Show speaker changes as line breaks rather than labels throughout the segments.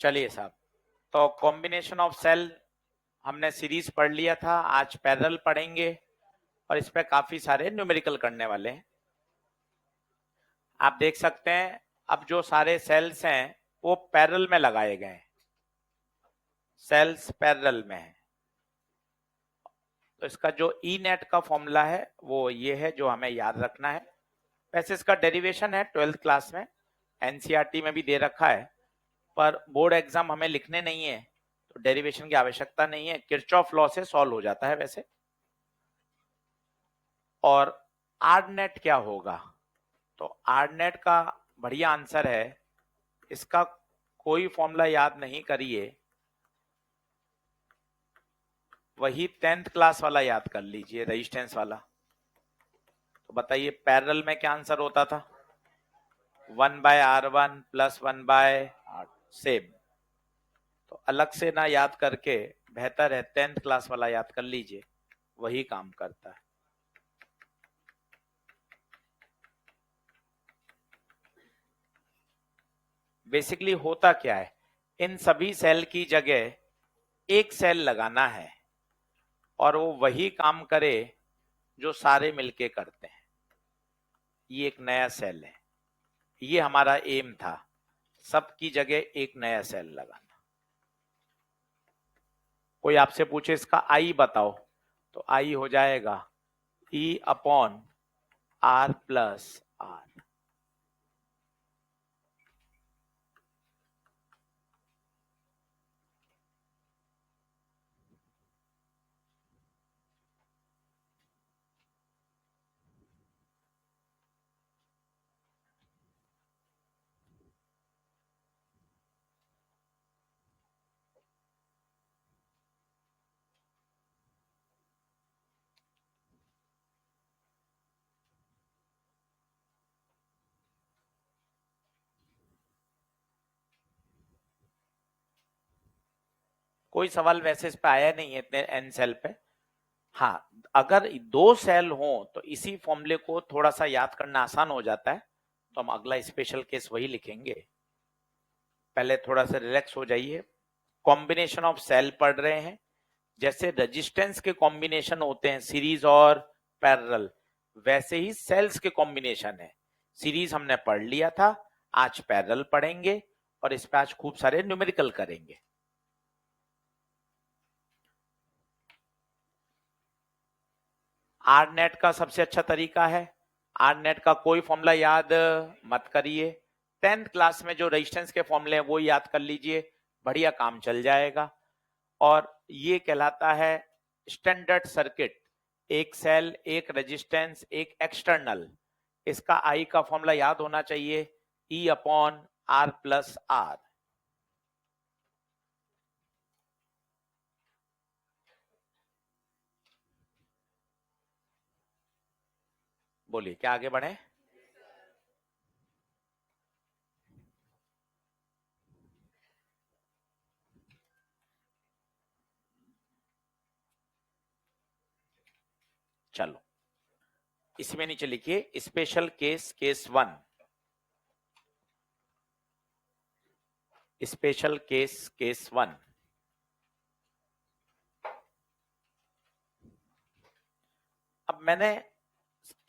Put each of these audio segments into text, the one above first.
चलिए साहब, तो कॉम्बिनेशन ऑफ सेल हमने सीरीज पढ़ लिया था, आज पैरेलल पढ़ेंगे और इस पे काफी सारे न्यूमेरिकल करने वाले हैं। आप देख सकते हैं अब जो सारे सेल्स हैं वो पैरेलल में लगाए गए हैं, सेल्स पैरेलल में है। तो इसका जो ई नेट का फॉर्मूला है वो ये है जो हमें याद रखना है। वैसे इसका डेरिवेशन है 12th क्लास में, एनसीईआरटी में भी दे रखा है, पर बोर्ड एग्जाम हमें लिखने नहीं है तो डेरिवेशन की आवश्यकता नहीं है, किरचॉफ लॉ से सॉल्व हो जाता है वैसे। और आर नेट क्या होगा? तो आर नेट का बढ़िया आंसर है, इसका कोई फॉर्मूला याद नहीं करिए, वही 10th क्लास वाला याद कर लीजिए, रेजिस्टेंस वाला। तो बताइए पैरेलल में क्या आंसर होता था? 1/R1 plus 1/R, same. तो अलग से ना याद करके बेहतर है 10th क्लास वाला याद कर लीजिए, वही काम करता है। बेसिकली होता क्या है, इन सभी सेल की जगह एक सेल लगाना है और वो वही काम करे जो सारे मिलके करते हैं। ये एक नया सेल है, ये हमारा एम था, सबकी जगह एक नया सेल लगाना। कोई आपसे पूछे इसका आई बताओ, तो आई हो जाएगा E/R प्लस आर। कोई सवाल वैसे इस पे आया नहीं है इतने एन सेल पे। हाँ, अगर दो सेल हो तो इसी फॉर्मूले को थोड़ा सा याद करना आसान हो जाता है, तो हम अगला स्पेशल केस वही लिखेंगे। पहले थोड़ा सा रिलैक्स हो जाइए। कॉम्बिनेशन ऑफ सेल पढ़ रहे हैं, जैसे रेजिस्टेंस के कॉम्बिनेशन होते हैं सीरीज और पैरेलल, वैसे ही सेल्स के कॉम्बिनेशन है। सीरीज हमने पढ़ लिया था, आज पैरेलल पढ़ेंगे और इस पे आज खूब सारे न्यूमेरिकल करेंगे। आर नेट का सबसे अच्छा तरीका है, आर नेट का कोई फॉर्मूला याद मत करिए, 10th क्लास में जो रेजिस्टेंस के फॉर्मूले हैं वो याद कर लीजिए, बढ़िया काम चल जाएगा। और ये कहलाता है स्टैंडर्ड सर्किट, एक सेल, एक रेजिस्टेंस, एक एक्सटर्नल। इसका आई का फॉर्मूला याद होना चाहिए, E/R प्लस आर। बोलिए क्या आगे बढ़े? चलो इसमें नीचे लिखिए special case, case 1, special case, case 1। अब मैंने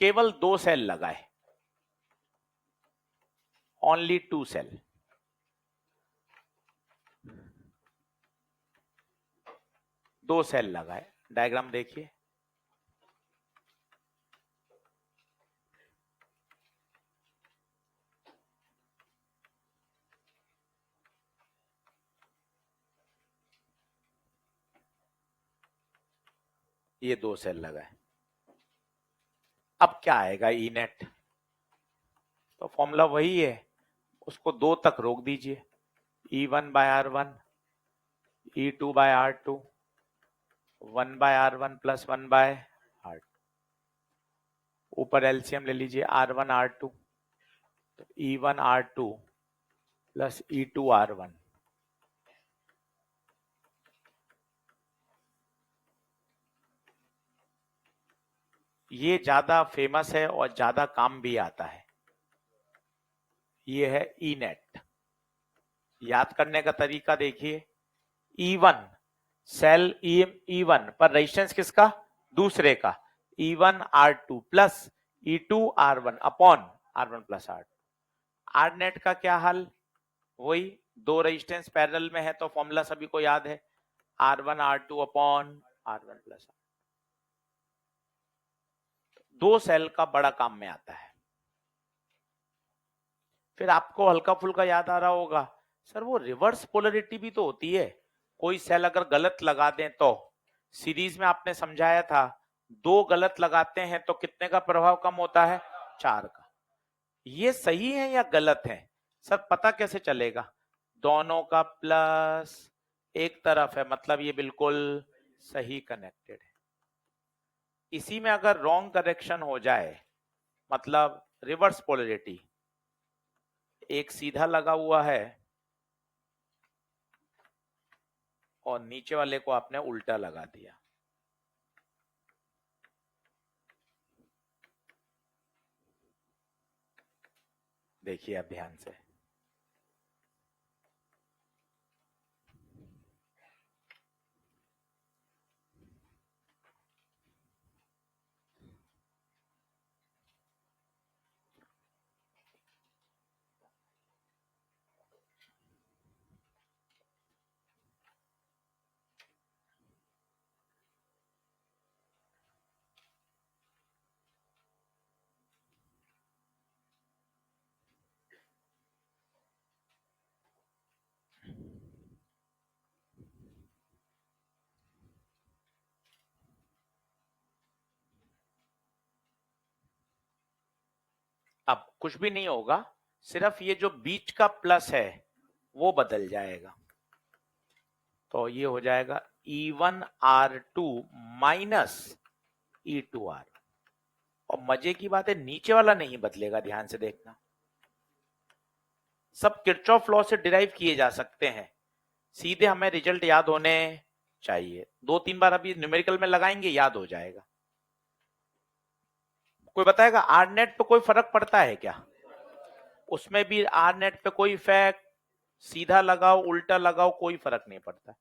केवल 2 सेल लगाए, ओनली 2 सेल। दो सेल लगाए, डायग्राम देखिए। ये 2 सेल लगाए। अब क्या आएगा ई नेट? तो फॉर्मूला वही है, उसको 2 तक रोक दीजिए, E1/R1, E2/R2, 1/R1 plus 1/R2। ऊपर एलसीएम ले लीजिए R1 R2, तो E1 R2 plus E2 R1। ये ज्यादा फेमस है और ज्यादा काम भी आता है, ये है ई नेट। याद करने का तरीका देखिए, E1 सेल E1 पर रेजिस्टेंस किसका, दूसरे का, E1 R2 plus E2 R1 upon R1 plus R2। R net का क्या हाल, वही दो रेजिस्टेंस पैरेलल में है तो फॉर्मूला सभी को याद है, R1 R2 upon R1 plus R। दो सेल का बड़ा काम में आता है। फिर आपको हल्का फुल्का याद आ रहा होगा, सर वो रिवर्स पोलरिटी भी तो होती है, कोई सेल अगर गलत लगा दें तो, सीरीज में आपने समझाया था, दो गलत लगाते हैं तो कितने का प्रभाव कम होता है, 4 का। ये सही है या गलत है सर, पता कैसे चलेगा, दोनों का प्लस एक तरफ है, मतलब ये बिल्कुल सही कनेक्टेड है। इसी में अगर रॉन्ग करेक्शन हो जाए, मतलब रिवर्स पोलरिटी, एक सीधा लगा हुआ है और नीचे वाले को आपने उल्टा लगा दिया, देखिए अब ध्यान से, अब कुछ भी नहीं होगा, सिर्फ ये जो बीच का प्लस है वो बदल जाएगा, तो ये हो जाएगा E1 R2 minus E2 R। और मजे की बात है नीचे वाला नहीं बदलेगा, ध्यान से देखना, सब किरचॉफ लॉ से डिराइव किए जा सकते हैं, सीधे हमें रिजल्ट याद होने चाहिए, 2-3 बार अभी न्यूमेरिकल में लगाएंगे याद हो जाएगा। कोई बताएगा आर नेट पे कोई फर्क पड़ता है क्या, उसमें भी आर नेट पे कोई इफेक्ट, सीधा लगाओ उल्टा लगाओ कोई फर्क नहीं पड़ता।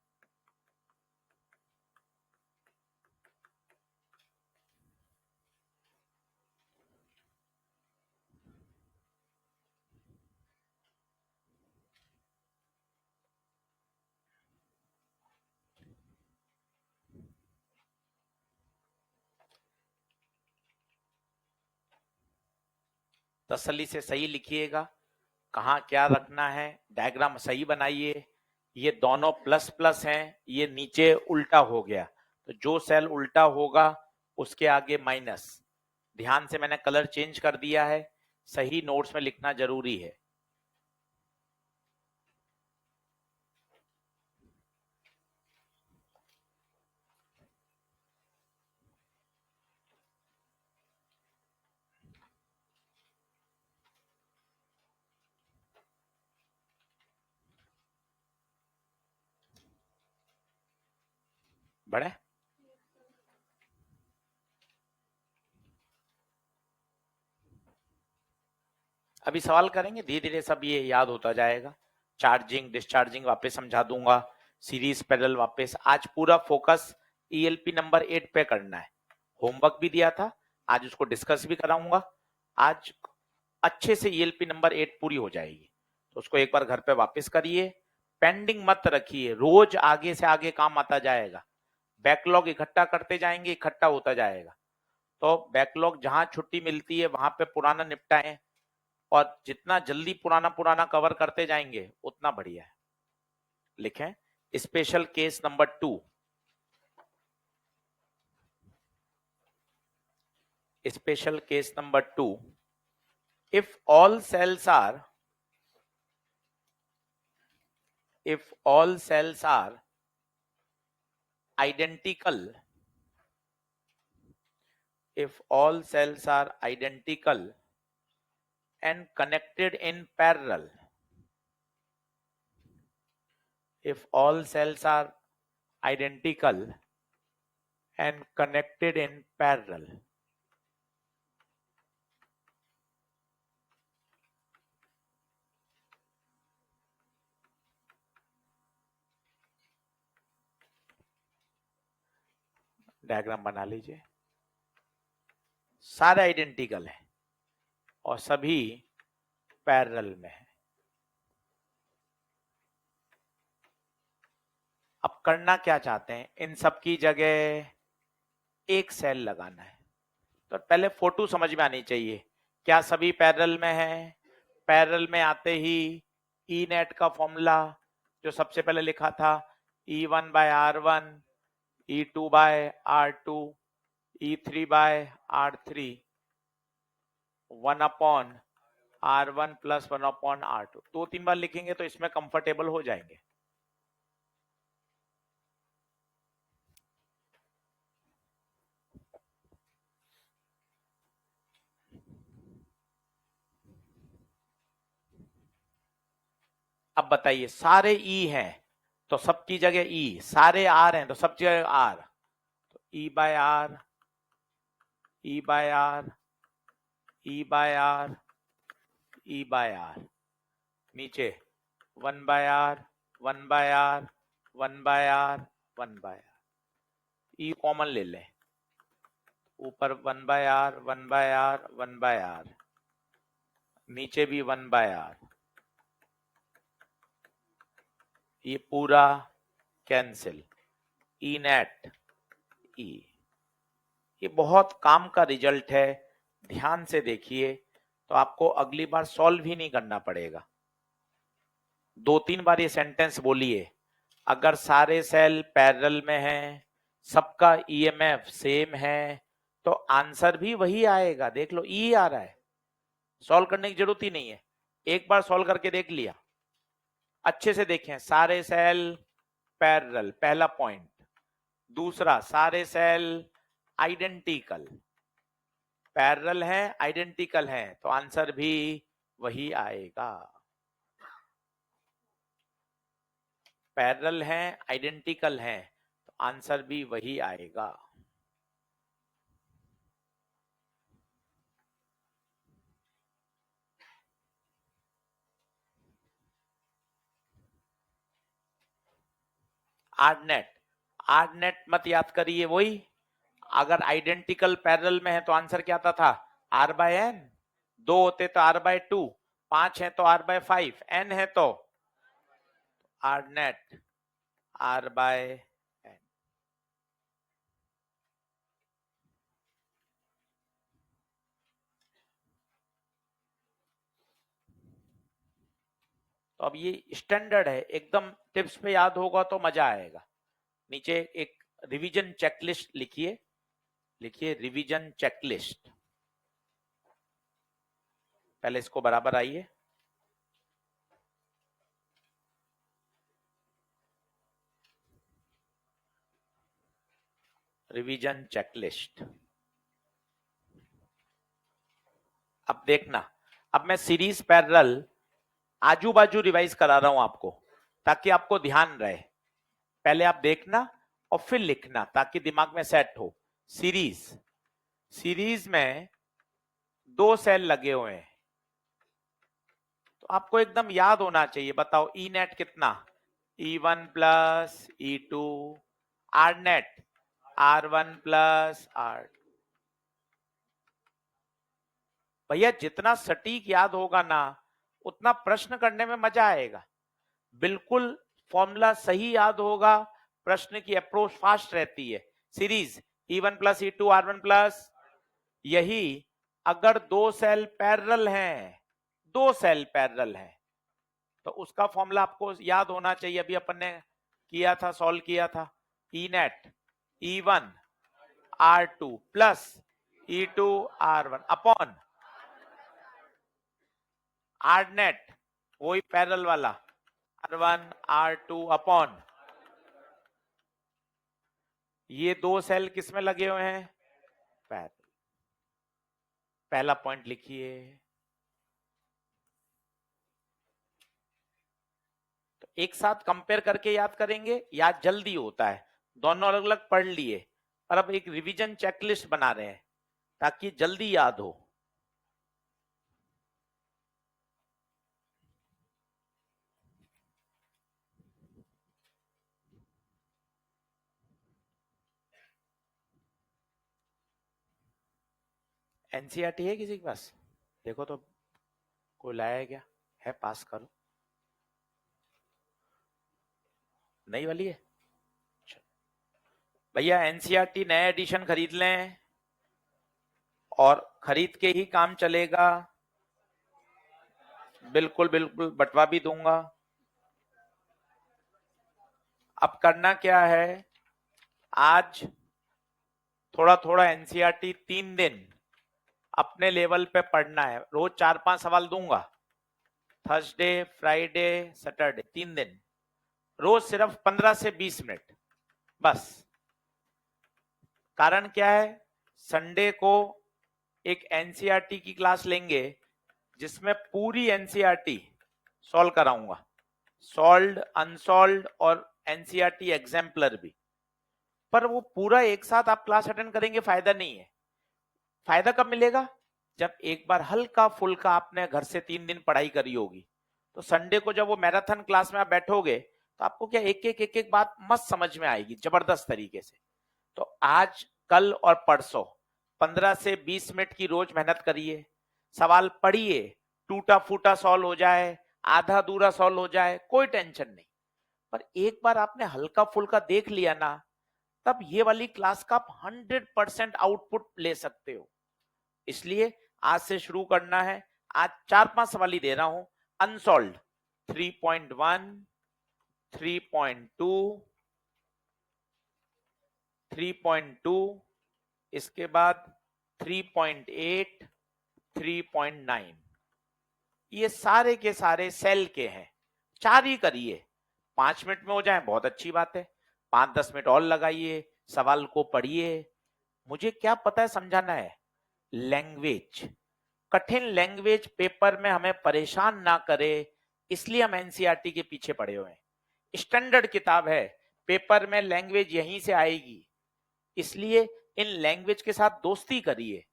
तसल्ली से सही लिखिएगा, कहाँ क्या रखना है, डायग्राम सही बनाइए, ये दोनों प्लस प्लस हैं, ये नीचे उल्टा हो गया, तो जो सेल उल्टा होगा उसके आगे माइनस, ध्यान से मैंने कलर चेंज कर दिया है, सही नोट्स में लिखना जरूरी है। बढ़े, अभी सवाल करेंगे, धीरे धीरे सब ये याद होता जाएगा, चार्जिंग डिस्चार्जिंग वापस समझा दूंगा, सीरीज पैरेलल वापस, आज पूरा फोकस ईएलपी नंबर 8 पे करना है, होमवर्क भी दिया था, आज उसको डिस्कस भी कराऊंगा, आज अच्छे से ईएलपी नंबर 8 पूरी हो जाएगी, तो उसको एक बार घर पे वापस करिए, पेंडिंग मत रखिए, रोज आगे से आगे काम आता जाएगा, बैकलॉग इकट्ठा करते जाएंगे, इकट्ठा होता जाएगा, तो बैकलॉग जहां छुट्टी मिलती है वहां पे पुराना निपटाएं, और जितना जल्दी पुराना पुराना कवर करते जाएंगे उतना बढ़िया है। लिखें special case number 2, special case number 2, if all cells are identical, if all cells are identical and connected in parallel, if all cells are identical and connected in parallel, diagram बना लीजिए। सारे identical है और सभी parallel में है। अब करना क्या चाहते हैं, इन सब की जगह एक सेल लगाना है। तो पहले फोटो समझ में आनी चाहिए, क्या सभी पैरेलल में है? पैरेलल में आते ही ई नेट का फॉर्मूला जो सबसे पहले लिखा था, E1 by R1, E2 by R2, E3 by R3, 1 upon R1 plus 1 upon R2। 2-3 बार लिखेंगे तो इसमें कंफर्टेबल हो जाएंगे। अब बताइए, सारे ई हैं तो सबकी जगह ई, सारे आर हैं तो सब जगह आर, तो E by R, E by R, E by R, E by R, नीचे 1 by R, 1 by R, 1 by R, 1 by R, E common ले लें, ऊपर 1 by R, 1 by R, 1 by R, नीचे भी 1 बाय आर, ये पूरा cancel, ई net ई। ये बहुत काम का रिजल्ट है, ध्यान से देखिए तो आपको अगली बार सॉल्व ही नहीं करना पड़ेगा। 2-3 बार ये सेंटेंस बोलिए, अगर सारे सेल पैरेलल में हैं, सबका ईएमएफ सेम है, तो आंसर भी वही आएगा। देख लो, ई आ रहा है, सॉल्व करने की जरूरत ही नहीं है। एक बार सॉल्व करके देख लिया, अच्छे से देखें, सारे सेल पैरेलल, पहला पॉइंट। दूसरा, सारे सेल आइडेंटिकल, पैरेलल है, आइडेंटिकल है, तो आंसर भी वही आएगा। पैरेलल है, आइडेंटिकल है, तो आंसर भी वही आएगा। आर्डनेट, आर्डनेट मत याद करिए, वही अगर आइडेंटिकल पैरेलल में है तो आंसर क्या आता था, आर बाय एन। 2 होते तो आर बाय 2, 5 है तो आर बाय 5, एन है तो आर्डनेट आर बाय एन। तो अब ये स्टैंडर्ड है एकदम, टिप्स पे याद होगा तो मजा आएगा। नीचे एक रिवीजन चेकलिस्ट लिखिए, लिखिए रिवीजन चेकलिस्ट। पहले इसको बराबर आइए, रिवीजन चेकलिस्ट। अब देखना, अब मैं सीरीज पैरेलल आजू बाजू रिवाइज करा रहा हूं आपको, ताकि आपको ध्यान रहे। पहले आप देखना और फिर लिखना ताकि दिमाग में सेट हो। सीरीज, सीरीज में 2 सेल लगे हुए हैं तो आपको एकदम याद होना चाहिए। बताओ ई नेट कितना, E1 plus E2, R net R1 plus R। भैया जितना सटीक याद होगा ना, उतना प्रश्न करने में मजा आएगा। बिल्कुल फॉर्मूला सही याद होगा, प्रश्न की अप्रोच फास्ट रहती है। Series E1 plus E2 R1 plus, यही अगर 2 सेल पैरेलल हैं, 2 सेल पैरेलल हैं, तो उसका फॉर्मूला आपको याद होना चाहिए। अभी अपन ने किया था, सॉल्व किया था, E net E1 R2 plus E2 R1 upon R net, वही पैरेलल वाला, R1 R2 अपॉन, ये 2 सेल किसमें लगे हुए हैं, पैरेलल। पहला पॉइंट लिखिए। तो एक साथ कंपेयर करके याद करेंगे, याद जल्दी होता है। दोनों अलग अलग पढ़ लिए, और अब एक रिवीजन चेकलिस्ट बना रहे हैं ताकि जल्दी याद हो। एनसीईआरटी है किसी के पास? देखो तो कोई लाया क्या है, पास करो। नई वाली है? भैया एनसीईआरटी नया एडिशन खरीद लें और खरीद के ही काम चलेगा। बिल्कुल बिल्कुल बंटवा भी दूंगा। अब करना क्या है, आज थोड़ा थोड़ा एनसीईआरटी 3 दिन अपने लेवल पे पढ़ना है। रोज 4-5 सवाल दूंगा, थर्सडे फ्राइडे सैटरडे, 3 दिन, रोज सिर्फ 15 से 20 मिनट बस। कारण क्या है, संडे को एक एनसीईआरटी की क्लास लेंगे जिसमें पूरी एनसीईआरटी सॉल्व कराऊंगा, सॉल्व्ड अनसॉल्व्ड और एनसीईआरटी एग्जाम्पलर भी। पर वो पूरा एक साथ आप क्लास अटेंड करेंगे फायदा नहीं है। फायदा कब मिलेगा, जब एक बार हल्का फुल्का आपने घर से 3 दिन पढ़ाई करी होगी, तो संडे को जब वो मैराथन क्लास में आप बैठोगे तो आपको क्या एक एक बात मस्त समझ में आएगी जबरदस्त तरीके से। तो आज कल और परसों 15 से 20 मिनट की रोज मेहनत करिए, सवाल पढ़िए, टूटा फूटा सॉल्व हो जाए, आधा अधूरा सॉल्व हो जाए, कोई टेंशन नहीं। पर एक बार आपने हल्का फुल्का देख लिया ना, तब ये वाली क्लास का आप 100% आउटपुट ले सकते हो। इसलिए आज से शुरू करना है। आज 4-5 सवाल ही दे रहा हूं, अनसॉल्व्ड 3.1, 3.2, 3.2, इसके बाद 3.8, 3.9, ये सारे के सारे सेल के हैं। 4 ही करिए, 5 मिनट में हो जाए बहुत अच्छी बात है, 5-10 मिनट और लगाइए, सवाल को पढ़िए। मुझे क्या पता है समझाना है, लैंग्वेज, कठिन लैंग्वेज पेपर में हमें परेशान ना करे, इसलिए हम एनसीईआरटी के पीछे पड़े हुए हैं। स्टैंडर्ड किताब है, पेपर में लैंग्वेज यहीं से आएगी, इसलिए इन लैंग्वेज के साथ दोस्ती करिए।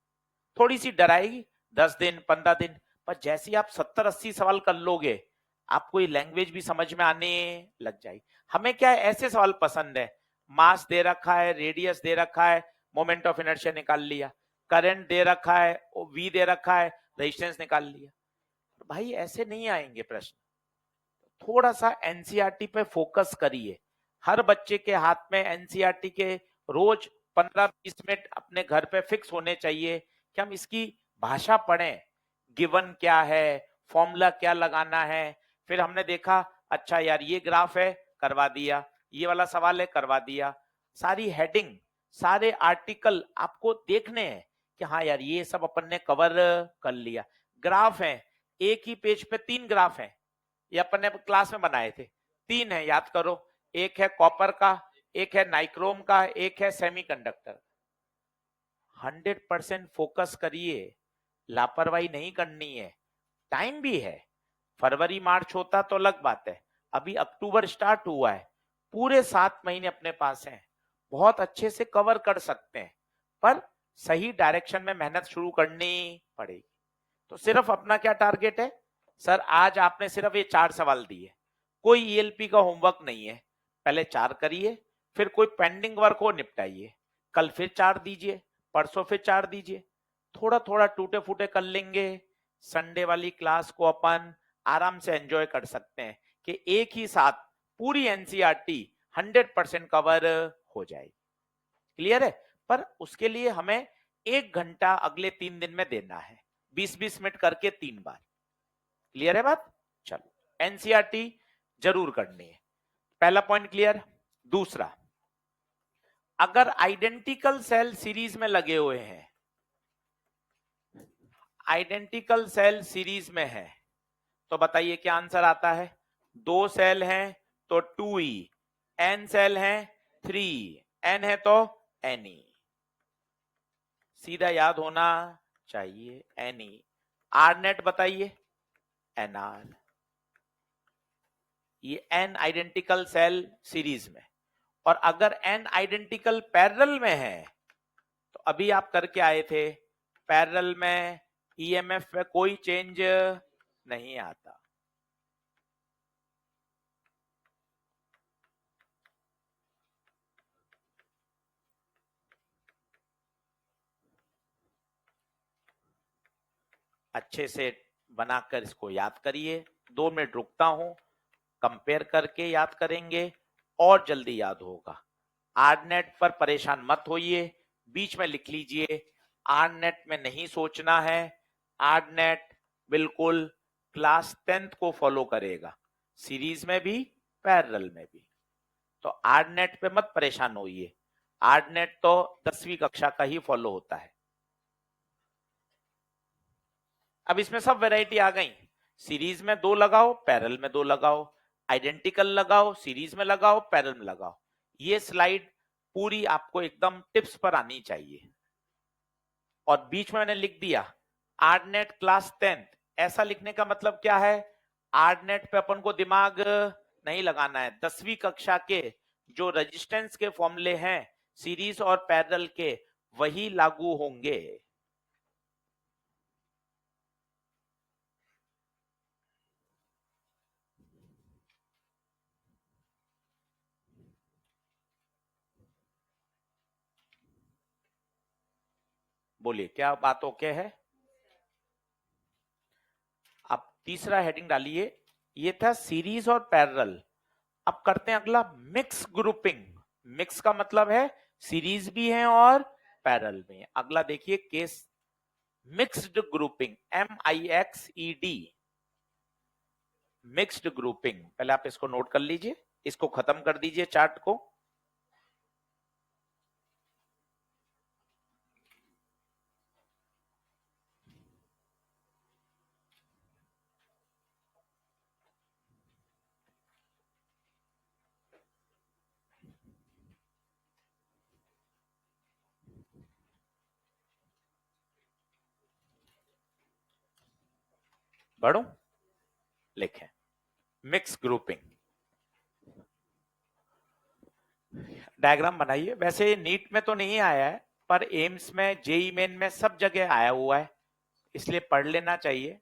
थोड़ी सी डराएगी 10 दिन 15 दिन, पर जैसे ही आप 70-80 सवाल कर लोगे, आपको ये लैंग्वेज भी समझ में आने लग जाएगी। हमें क्या है, ऐसे सवाल पसंद है, मास दे रखा है, रेडियस दे रखा है, मोमेंट ऑफ इनर्शिया निकाल लिया, करंट दे रखा है, वी दे रखा है, रेजिस्टेंस निकाल लिया। भाई ऐसे नहीं आएंगे प्रश्न। थोड़ा सा एनसीईआरटी पे फोकस करिए। हर बच्चे के हाथ में एनसीईआरटी के रोज 15-20 मिनट अपने घर पे फिक्स होने चाहिए कि हम इसकी भाषा पढ़ें। गिवन क्या है, फॉर्मूला क्या लगाना है, फिर हमने देखा अच्छा यार ये ग्राफ है, करवा दिया, ये वाला सवाल है, करवा दिया। सारी हेडिंग, सारे आर्टिकल आपको देखने हैं कि हाँ यार ये सब अपन ने कवर कर लिया। ग्राफ है, एक ही पेज पे 3 ग्राफ है, ये अपन ने क्लास में बनाए थे, 3 है, याद करो। एक है कॉपर का, एक है नाइक्रोम का, एक है सेमीकंडक्टर। 100% फोकस करिए, लापरवाही नहीं करनी है। टाइम भी है, फरवरी मार्च होता तो अलग बात है, अभी अक्टूबर स्टार्ट हुआ है, पूरे 7 महीने अपने पास हैं, बहुत अच्छे से कवर कर सकते हैं। पर सही डायरेक्शन में मेहनत शुरू करनी पड़ेगी। तो सिर्फ अपना क्या टारगेट है, सर आज आपने सिर्फ ये 4 सवाल दिए, कोई ईएलपी का होमवर्क नहीं है, पहले 4 करिए, फिर कोई पेंडिंग वर्क हो निपटाइए, कल फिर 4 दीजिए, परसों फिर 4 दीजिए, थोड़ा थोड़ा टूटे फूटे कर लेंगे। संडे वाली क्लास को अपन आराम से एंजॉय कर सकते हैं कि एक ही साथ पूरी एनसीईआरटी 100% कवर हो जाएगी। क्लियर है? पर उसके लिए हमें 1 घंटा अगले 3 दिन में देना है, 20-20 मिनट करके 3 बार। क्लियर है बात? चलो, एनसीईआरटी जरूर करनी है, पहला पॉइंट क्लियर। दूसरा, अगर आइडेंटिकल सेल सीरीज में लगे हुए हैं, आइडेंटिकल सेल सीरीज में है, तो बताइए क्या आंसर आता है। 2 सेल हैं तो 2e, n सेल हैं 3, n है तो ne, सीधा याद होना चाहिए ne। आर नेट बताइए, nr, ये n आइडेंटिकल सेल सीरीज में। और अगर n आइडेंटिकल पैरेलल में है, तो अभी आप करके आए थे, पैरेलल में ईएमएफ में कोई चेंज नहीं आता। अच्छे से बनाकर इसको याद करिए। 2 मिनट रुकता हूं, कंपेयर करके याद करेंगे और जल्दी याद होगा। आरनेट पर परेशान मत होइए, बीच में लिख लीजिए। आरनेट में नहीं सोचना है, आरनेट बिल्कुल क्लास 10th को फॉलो करेगा, सीरीज में भी पैरेलल में भी। तो आरनेट पे मत परेशान होइए, आरनेट तो 10वीं कक्षा का ही फॉलो होता है। अब इसमें सब वैरायटी आ गई, सीरीज में 2 लगाओ, पैरेलल में 2 लगाओ, आइडेंटिकल लगाओ, सीरीज में लगाओ, पैरेलल में लगाओ। ये स्लाइड पूरी आपको एकदम टिप्स पर आनी चाहिए। और बीच में मैंने लिख दिया आरनेट क्लास 10th, ऐसा लिखने का मतलब क्या है, आरनेट पे अपन को दिमाग नहीं लगाना है। 10वीं कक्षा के जो रेजिस्टेंस के फॉर्मूले हैं सीरीज और पैरेलल के, वही लागू होंगे। बोलिए क्या बात ओके है? अब तीसरा हेडिंग डालिए, ये था सीरीज और पैरेलल। अब करते हैं अगला मिक्स ग्रुपिंग। मिक्स का मतलब है सीरीज भी है और पैरेलल भी है। अगला देखिए case mixed grouping, MIXED, mixed grouping. पहले आप इसको नोट कर लीजिए, इसको खत्म कर दीजिए चार्ट को। बढ़ो, लिखें मिक्स ग्रुपिंग। डायग्राम बनाइए। वैसे नीट में तो नहीं आया है, पर एम्स में, जेई मेन में सब जगह आया हुआ है, इसलिए पढ़ लेना चाहिए।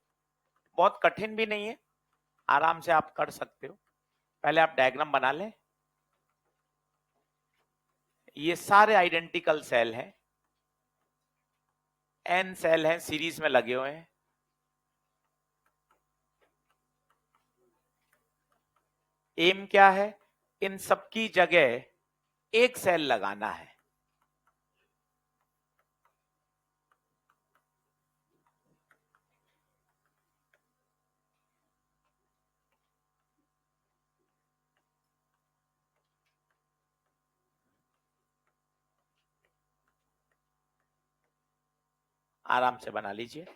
बहुत कठिन भी नहीं है, आराम से आप कर सकते हो। पहले आप डायग्राम बना लें। ये सारे आइडेंटिकल सेल हैं, n सेल हैं, सीरीज में लगे हुए हैं। एम क्या है, इन सबकी जगह एक सेल लगाना है। आराम से बना लीजिए।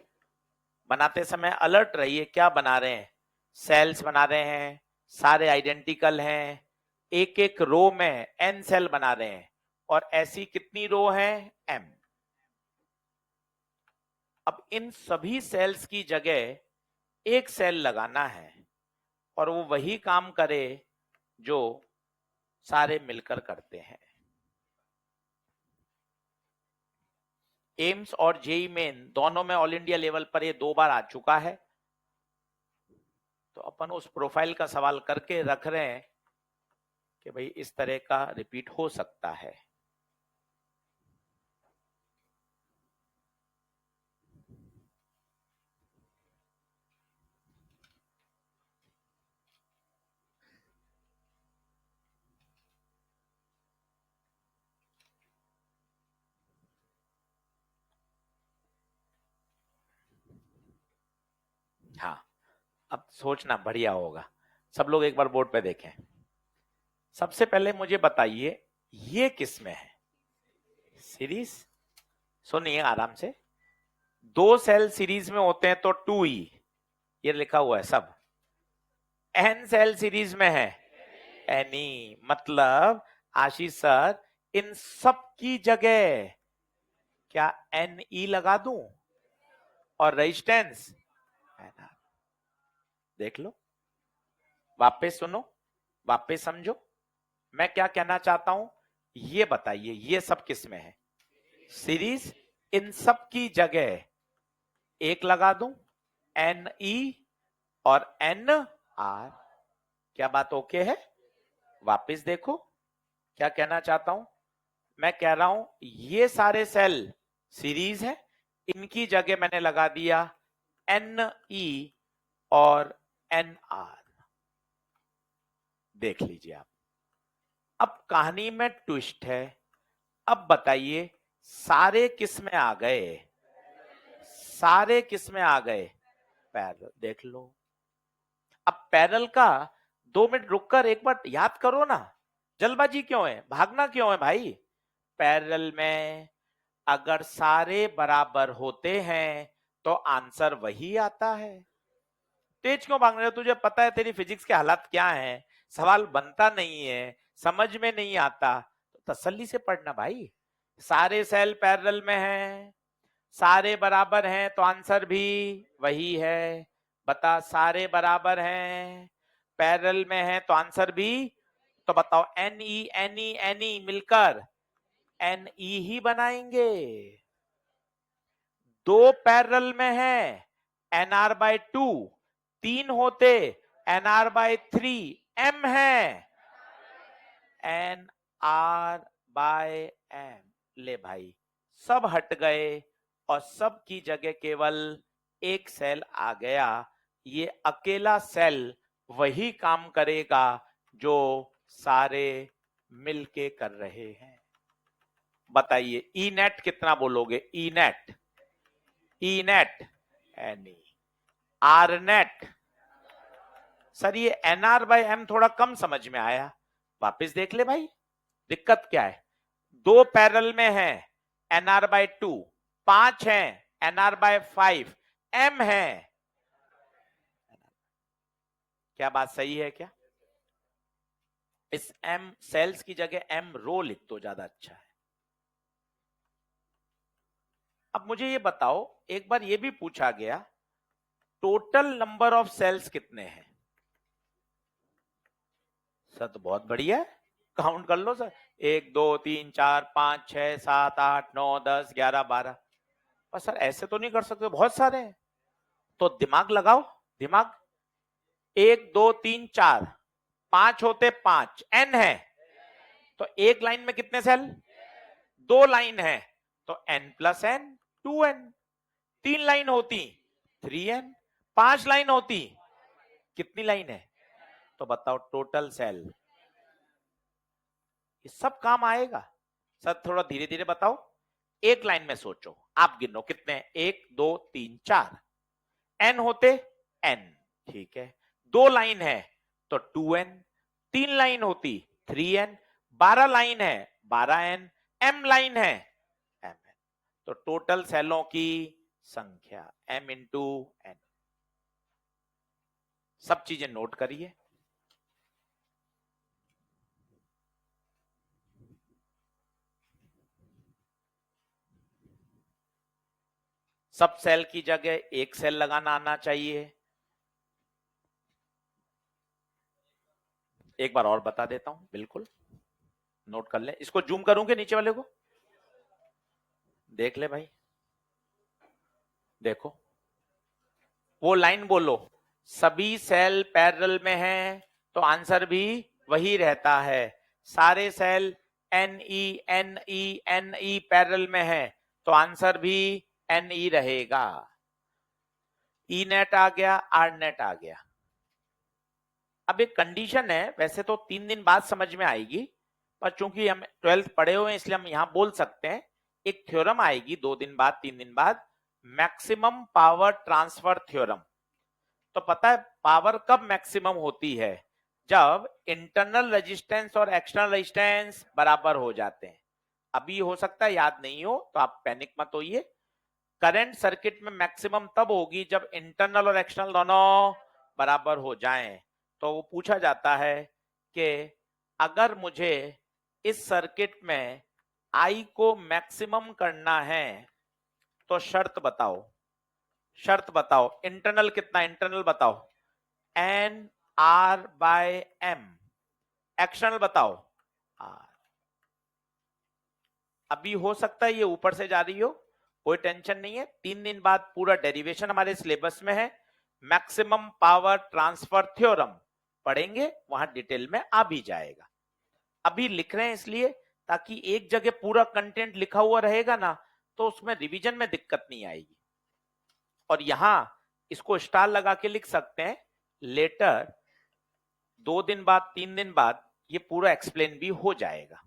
बनाते समय अलर्ट रहिए, क्या बना रहे हैं, सेल्स बना रहे हैं, सारे आइडेंटिकल हैं, एक एक रो में n सेल बना रहे हैं, और ऐसी कितनी रो हैं, m। अब इन सभी सेल्स की जगह एक सेल लगाना है, और वो वही काम करे जो सारे मिलकर करते हैं। एम्स और जेई मेन दोनों में ऑल इंडिया लेवल पर ये 2 बार आ चुका है, तो अपन उस प्रोफाइल का सवाल करके रख रहे हैं कि भाई इस तरह का रिपीट हो सकता है। हाँ, अब सोचना बढ़िया होगा। सब लोग एक बार बोर्ड पे देखें। सबसे पहले मुझे बताइए ये किस में है, सीरीज। सुनिए आराम से, 2 सेल सीरीज में होते हैं तो 2e, ये लिखा हुआ है सब। n सेल सीरीज में है, any, मतलब आशीष सर इन सब की जगह क्या NE लगा दूं और रेजिस्टेंस देख लो। वापस सुनो, वापस समझो, मैं क्या कहना चाहता हूं, ये बताइए ये सब किस में है, सीरीज। इन सब की जगह एक लगा दूं, NE और NR। क्या बात ओके है? वापस देखो क्या कहना चाहता हूं, मैं कह रहा हूं ये सारे सेल सीरीज है, इनकी जगह मैंने लगा दिया NE और NR। देख लीजिए आप, अब कहानी में ट्विस्ट है। अब बताइए सारे किस में आ गए? सारे किस में आ गए? पैरेलल। देख लो, अब पैरेलल का 2 मिनट रुककर एक बार याद करो ना, जल्दबाजी क्यों है, भागना क्यों है भाई? पैरेलल में अगर सारे बराबर होते हैं तो आंसर वही आता है। तेज क्यों भाग रहे हो? तुझे पता है तेरी फिजिक्स के हालात क्या है, सवाल बनता नहीं है, समझ में नहीं आता, तो तसल्ली से पढ़ना भाई। सारे सेल पैरेलल में हैं, सारे बराबर हैं तो आंसर भी वही है। बता, सारे बराबर हैं, पैरेलल में हैं तो आंसर भी, तो बताओ NE मिलकर NE ही बनाएंगे। दो पैरेलल में है, NR/2, 3 होते NR/3, M है NR/M। ले भाई, सब हट गए और सब की जगह केवल एक सेल आ गया। ये अकेला सेल वही काम करेगा जो सारे मिलके कर रहे हैं। बताइए ई नेट कितना बोलोगे? E net, E net NE, R net. Sir ये NR/M थोड़ा कम समझ में आया, वापस देख ले भाई, दिक्कत क्या है? दो पैरेलल में है NR/2, 5 है NR/5, M है। क्या बात सही है क्या? इस M सेल्स की जगह M रो लिख तो ज्यादा अच्छा है। अब मुझे ये बताओ, एक बार ये भी पूछा गया, टोटल नंबर ऑफ सेल्स कितने हैं? सर तो बहुत बढ़िया है, काउंट कर लो सर, 1 2 3 4 5 6 7 8 9 10 11 12। पर सर ऐसे तो नहीं कर सकते, बहुत सारे हैं, तो दिमाग लगाओ, दिमाग। 1 2 3 4, 5 होते 5, N है, तो एक लाइन में कितने सेल? 2 लाइन है तो N+N, 2N। 3 लाइन होती 3N, 5 लाइन होती कितनी लाइन है? तो बताओ टोटल सेल। ये सब काम आएगा सर, थोड़ा धीरे धीरे बताओ। एक लाइन में सोचो, आप गिनो कितने हैं? 1 2 3 4, N होते N, ठीक है। 2 लाइन है तो 2N, 3 लाइन होती 3N, 12 लाइन है 12N, M लाइन है M। तो टोटल सेलों की संख्या M इंटू N। सब चीजें नोट करिए। सब सेल की जगह एक सेल लगाना आना चाहिए। एक बार और बता देता हूं, बिल्कुल नोट कर ले। इसको जूम करूंगे नीचे वाले को, देख ले भाई, देखो वो लाइन बोलो, सभी सेल पैरेलल में हैं तो आंसर भी वही रहता है। सारे सेल NE पैरेलल में है तो आंसर भी NE रहेगा। ई नेट आ गया, आर नेट आ गया। अब एक कंडीशन है, वैसे तो 3 दिन बाद समझ में आएगी, पर चूंकि हम 12th पढ़े हुए हैं इसलिए हम यहां बोल सकते हैं। एक थ्योरम आएगी 2 दिन बाद, 3 दिन बाद, मैक्सिमम पावर ट्रांसफर थ्योरम। तो पता है पावर कब मैक्सिमम होती है? जब इंटरनल रेजिस्टेंस और एक्सटर्नल रेजिस्टेंस बराबर हो जाते हैं। अभी हो सकता है याद नहीं हो, तो आप पैनिक मत होइए। करंट सर्किट में मैक्सिमम तब होगी जब इंटरनल और एक्सटर्नल दोनों बराबर हो जाएं। तो वो पूछा जाता है कि अगर मुझे इस सर्किट में I को मैक्सिमम करना है तो शर्त बताओ, शर्त बताओ। इंटरनल कितना? इंटरनल बताओ NR/M, एक्सटर्नल बताओ R। अभी हो सकता है ये ऊपर से जा रही हो, कोई टेंशन नहीं है, 3 दिन बाद पूरा डेरिवेशन हमारे सिलेबस में है, मैक्सिमम पावर ट्रांसफर थ्योरम पढ़ेंगे, वहां डिटेल में आ भी जाएगा। अभी लिख रहे हैं इसलिए ताकि एक जगह पूरा कंटेंट लिखा हुआ रहेगा ना, तो उसमें रिवीजन में दिक्कत नहीं आएगी। और यहां इसको स्टार लगा के लिख सकते हैं, लेटर 2 दिन बाद 3 दिन बाद ये पूरा एक्सप्लेन भी हो जाएगा।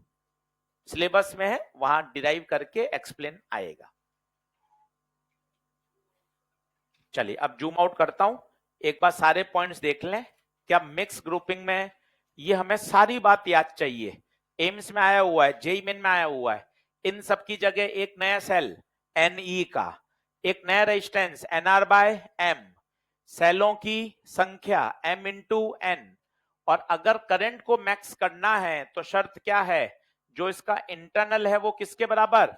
सिलेबस में है, वहां डिराइव करके एक्सप्लेन आएगा। चलिए अब जूम आउट करता हूं, एक बार सारे पॉइंट्स देख लें। क्या मिक्स ग्रुपिंग में ये हमें सारी बात याद चाहिए, एम्स में आया हुआ है, जेई मेन में आया हुआ है, इन सब की जगह एक नया सेल एनई का, एक नया रेजिस्टेंस एनआर बाय एम, सेलों की संख्या एम इंटू एन, और अगर करंट को मैक्स करना है तो शर्त क्या है, जो इसका इंटरनल है वो किसके बराबर।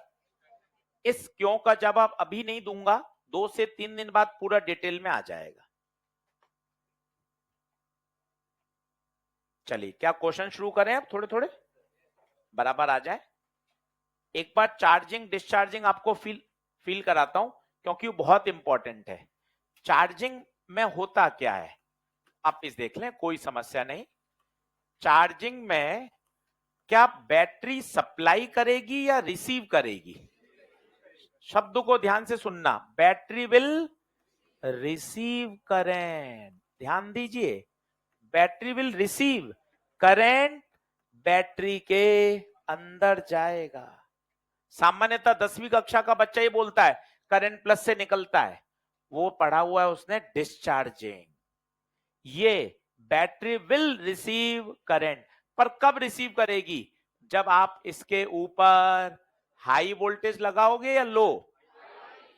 इस क्यों का जवाब अभी नहीं दूंगा, 2 से 3 दिन बाद पूरा डिटेल में आ जाएगा। चलिए क्या क्वेश्चन शुरू करें, अब थोड़े थोड़े बराबर आ जाए। एक बार चार्जिंग डिस्चार्जिंग आपको फील कराता हूं, क्योंकि वो बहुत इंपॉर्टेंट है। चार्जिंग में होता क्या है, आप इस देख लें, कोई समस्या नहीं। चार्जिंग में क्या बैटरी सप्लाई करेगी या रिसीव करेगी, शब्द को ध्यान से सुनना, बैटरी विल रिसीव करंट, ध्यान दीजिए, battery will receive current, battery के अंदर जाएगा। सामान्यतः 10वीं कक्षा का बच्चा ही बोलता है करंट प्लस से निकलता है, वो पढ़ा हुआ है उसने डिस्चार्जिंग। ये बैटरी विल रिसीव करंट, पर कब रिसीव करेगी, जब आप इसके ऊपर हाई वोल्टेज लगाओगे या लो।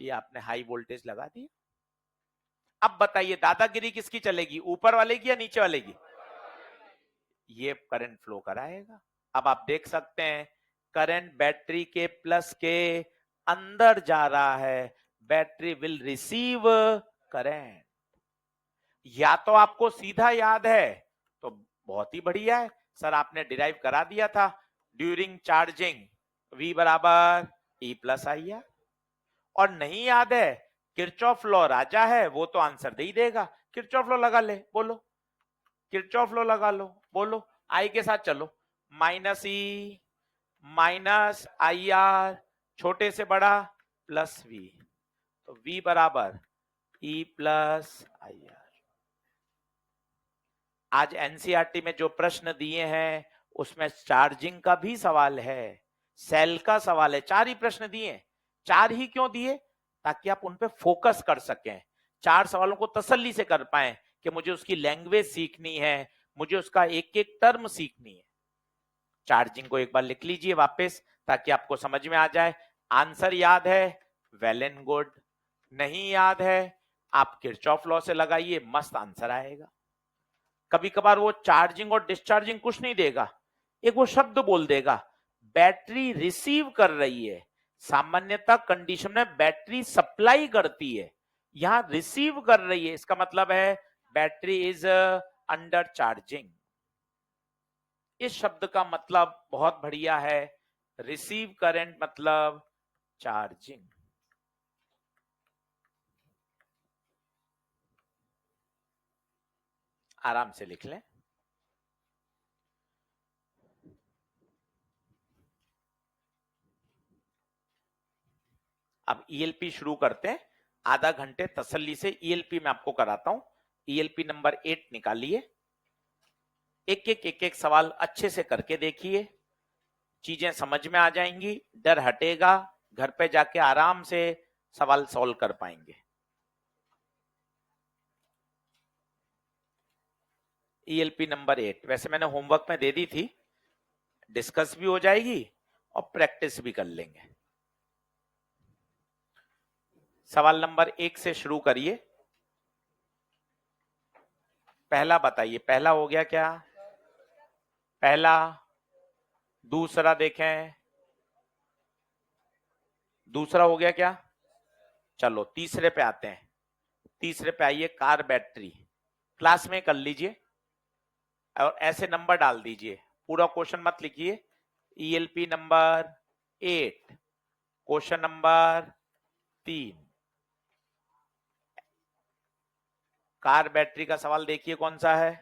ये आपने हाई वोल्टेज लगा दी। अब बताइए दादागिरी किसकी चलेगी, ऊपर वाले की या नीचे वाले की, ये करंट फ्लो कराएगा। अब आप देख सकते हैं करंट बैटरी के प्लस के अंदर जा रहा है, बैटरी विल रिसीव करंट। या तो आपको सीधा याद है तो बहुत ही बढ़िया है, सर आपने डिराइव करा दिया था, ड्यूरिंग चार्जिंग V बराबर E प्लस आई आर। और नहीं याद है, किरचॉफ लॉ राजा है, वो तो आंसर दे ही देगा। किरचॉफ लॉ लगा ले, बोलो किरचॉफ लॉ लगा लो, बोलो आई के साथ चलो, minus E minus I R छोटे से बड़ा प्लस वी, तो V बराबर E प्लस आई आर। आज एनसीईआरटी में जो प्रश्न दिए हैं उसमें चार्जिंग का भी सवाल है, सेल का सवाल है, 4 ही प्रश्न दिए। 4 ही क्यों दिए, ताकि आप उन पे फोकस कर सकें, 4 सवालों को तसल्ली से कर पाए कि मुझे उसकी लैंग्वेज सीखनी है, मुझे उसका एक एक टर्म सीखनी है। चार्जिंग को एक बार लिख लीजिए वापस, ताकि आपको समझ में आ जाए। आंसर याद है, वेल एंड गुड, नहीं याद है आप किरचॉफ लॉ से लगाइए, मस्त आंसर आएगा। कभी कभार वो चार्जिंग और डिस्चार्जिंग कुछ नहीं देगा, एक वो शब्द बोल देगा, बैटरी रिसीव कर रही है। सामान्यतः कंडीशन में बैटरी सप्लाई करती है, यहां रिसीव कर रही है, इसका मतलब है बैटरी इज अंडर चार्जिंग। इस शब्द का मतलब बहुत बढ़िया है, रिसीव करंट मतलब चार्जिंग। आराम से लिख लें। अब ईएलपी शुरू करते हैं, आधा घंटे तसल्ली से ईएलपी में आपको कराता हूं। ईएलपी नंबर 8 निकालिए, एक एक सवाल अच्छे से करके देखिए, चीजें समझ में आ जाएंगी, डर हटेगा, घर पे जाके आराम से सवाल सॉल्व कर पाएंगे। ईएलपी नंबर 8 वैसे मैंने होमवर्क में दे दी थी, डिस्कस भी हो जाएगी और प्रैक्टिस भी कर लेंगे। सवाल नंबर 1 से शुरू करिए। पहला बताइए, पहला हो गया क्या, पहला, दूसरा देखें, दूसरा हो गया क्या, चलो तीसरे पे आते हैं। तीसरे पे आइए, कार बैटरी, क्लास में कर लीजिए और ऐसे नंबर डाल दीजिए, पूरा क्वेश्चन मत लिखिए। ELP number 8 question number 3, car battery का सवाल देखिए कौन सा है,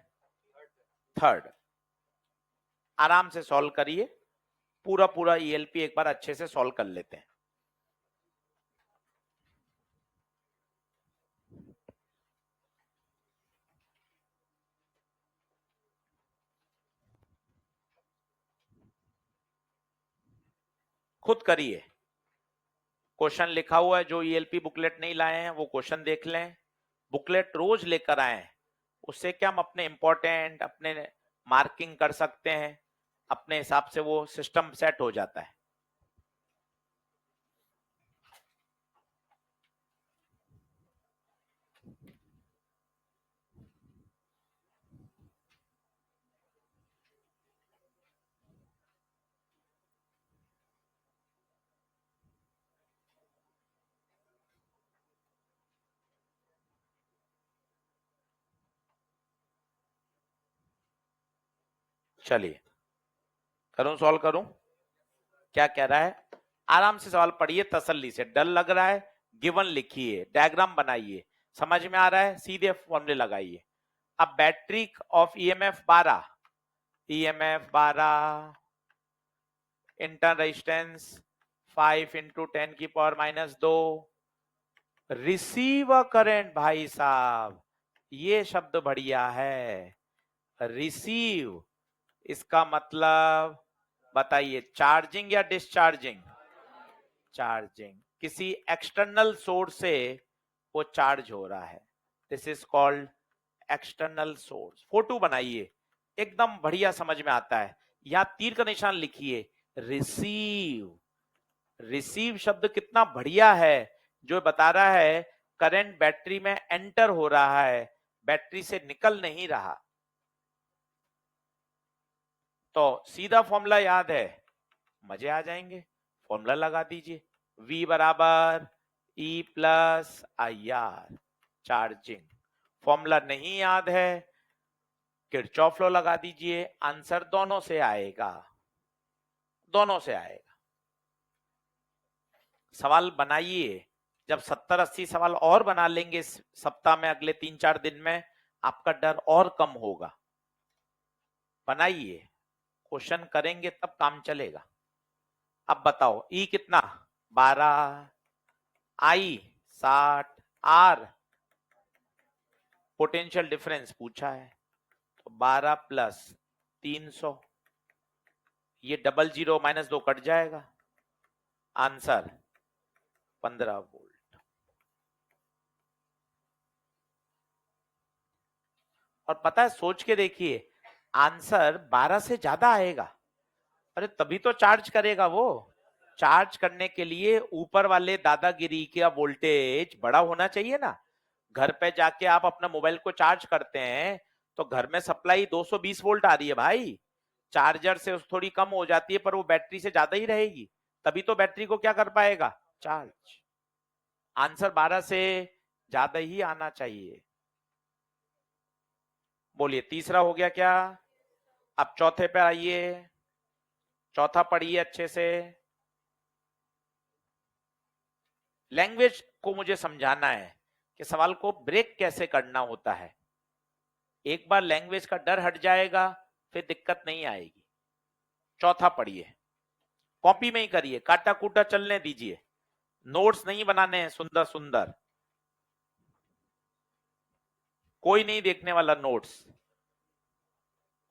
थर्ड। आराम से सॉल्व करिए, पूरा पूरा ईएलपी एक बार अच्छे से सॉल्व कर लेते हैं। खुद करिए, क्वेश्चन लिखा हुआ है। जो ईएलपी बुकलेट नहीं लाए हैं वो क्वेश्चन देख लें, बुकलेट रोज लेकर आए, उससे क्या हम अपने इंपॉर्टेंट अपने मार्किंग कर सकते हैं, अपने हिसाब से वो सिस्टम सेट हो जाता है। चलिए करूं, सॉल्व करूं, क्या कह रहा है, आराम से सवाल पढ़िए तसल्ली से, डर लग रहा है गिवन लिखिए, डायग्राम बनाइए, समझ में आ रहा है सीधे फॉर्मूले लगाइए। अब battery of EMF 12, EMF 12, inter resistance 5 × 10⁻², receive current, भाई साहब ये शब्द बढ़िया है, रिसीव, इसका मतलब बताइए चार्जिंग या डिस्चार्जिंग, चार्जिंग, किसी एक्सटर्नल सोर्स से वो चार्ज हो रहा है, this is called external source. Photo बनाइए, एकदम बढ़िया समझ में आता है। यहां तीर का निशान लिखिए, रिसीव, रिसीव शब्द कितना बढ़िया है, जो बता रहा है करंट बैटरी में एंटर हो रहा है, बैटरी से निकल नहीं रहा। तो सीधा फॉर्मूला याद है, मजे आ जाएंगे, फॉर्मूला लगा दीजिए, V बराबर E plus IR, charging. Formula नहीं याद है, किरचॉफ लॉ लगा दीजिए, आंसर दोनों से आएगा, दोनों से आएगा। सवाल बनाइए, जब 70-80 सवाल और बना लेंगे इस सप्ताह में, अगले 3-4 दिन में, आपका डर और कम होगा। बनाइए, क्वेश्चन करेंगे तब काम चलेगा। अब बताओ E कितना, 12, I 60, R पोटेंशियल डिफरेंस पूछा है, तो 12 प्लस 300, ये डबल जीरो -2 कट जाएगा, आंसर 15 वोल्ट। और पता है, सोच के देखिए, आंसर 12 से ज्यादा आएगा, अरे तभी तो चार्ज करेगा वो। चार्ज करने के लिए ऊपर वाले दादागिरी का वोल्टेज बड़ा होना चाहिए ना। घर पे जाके आप अपना मोबाइल को चार्ज करते हैं तो घर में सप्लाई 220 वोल्ट आ रही है भाई, चार्जर से थोड़ी कम हो जाती है पर वो बैटरी से ज्यादा ही रहेगी, तभी तो बैटरी को क्या कर पाएगा, चार्ज। आंसर 12 से ज्यादा ही आना चाहिए। बोलिए तीसरा हो गया क्या। अब चौथे पे आइए, चौथा पढ़िए अच्छे से। लैंग्वेज को मुझे समझाना है कि सवाल को ब्रेक कैसे करना होता है, एक बार लैंग्वेज का डर हट जाएगा फिर दिक्कत नहीं आएगी। चौथा पढ़िए, कॉपी में ही करिए, काटा कूटा चलने दीजिए, नोट्स नहीं बनाने हैं सुंदर सुंदर, कोई नहीं देखने वाला नोट्स,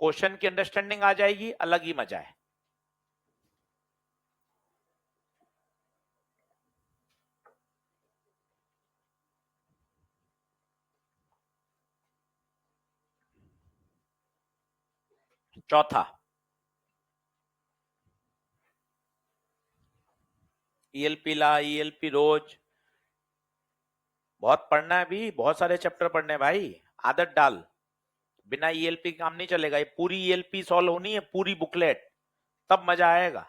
क्वेश्चन की अंडरस्टैंडिंग आ जाएगी, अलग ही मजा है। चौथा, ईएलपी ला, ईएलपी रोज, बहुत पढ़ना है भी, बहुत सारे चैप्टर पढ़ने हैं भाई, आदत डाल, बिना ईएलपी काम नहीं चलेगा। ये पूरी ईएलपी सॉल्व होनी है, पूरी बुकलेट, तब मजा आएगा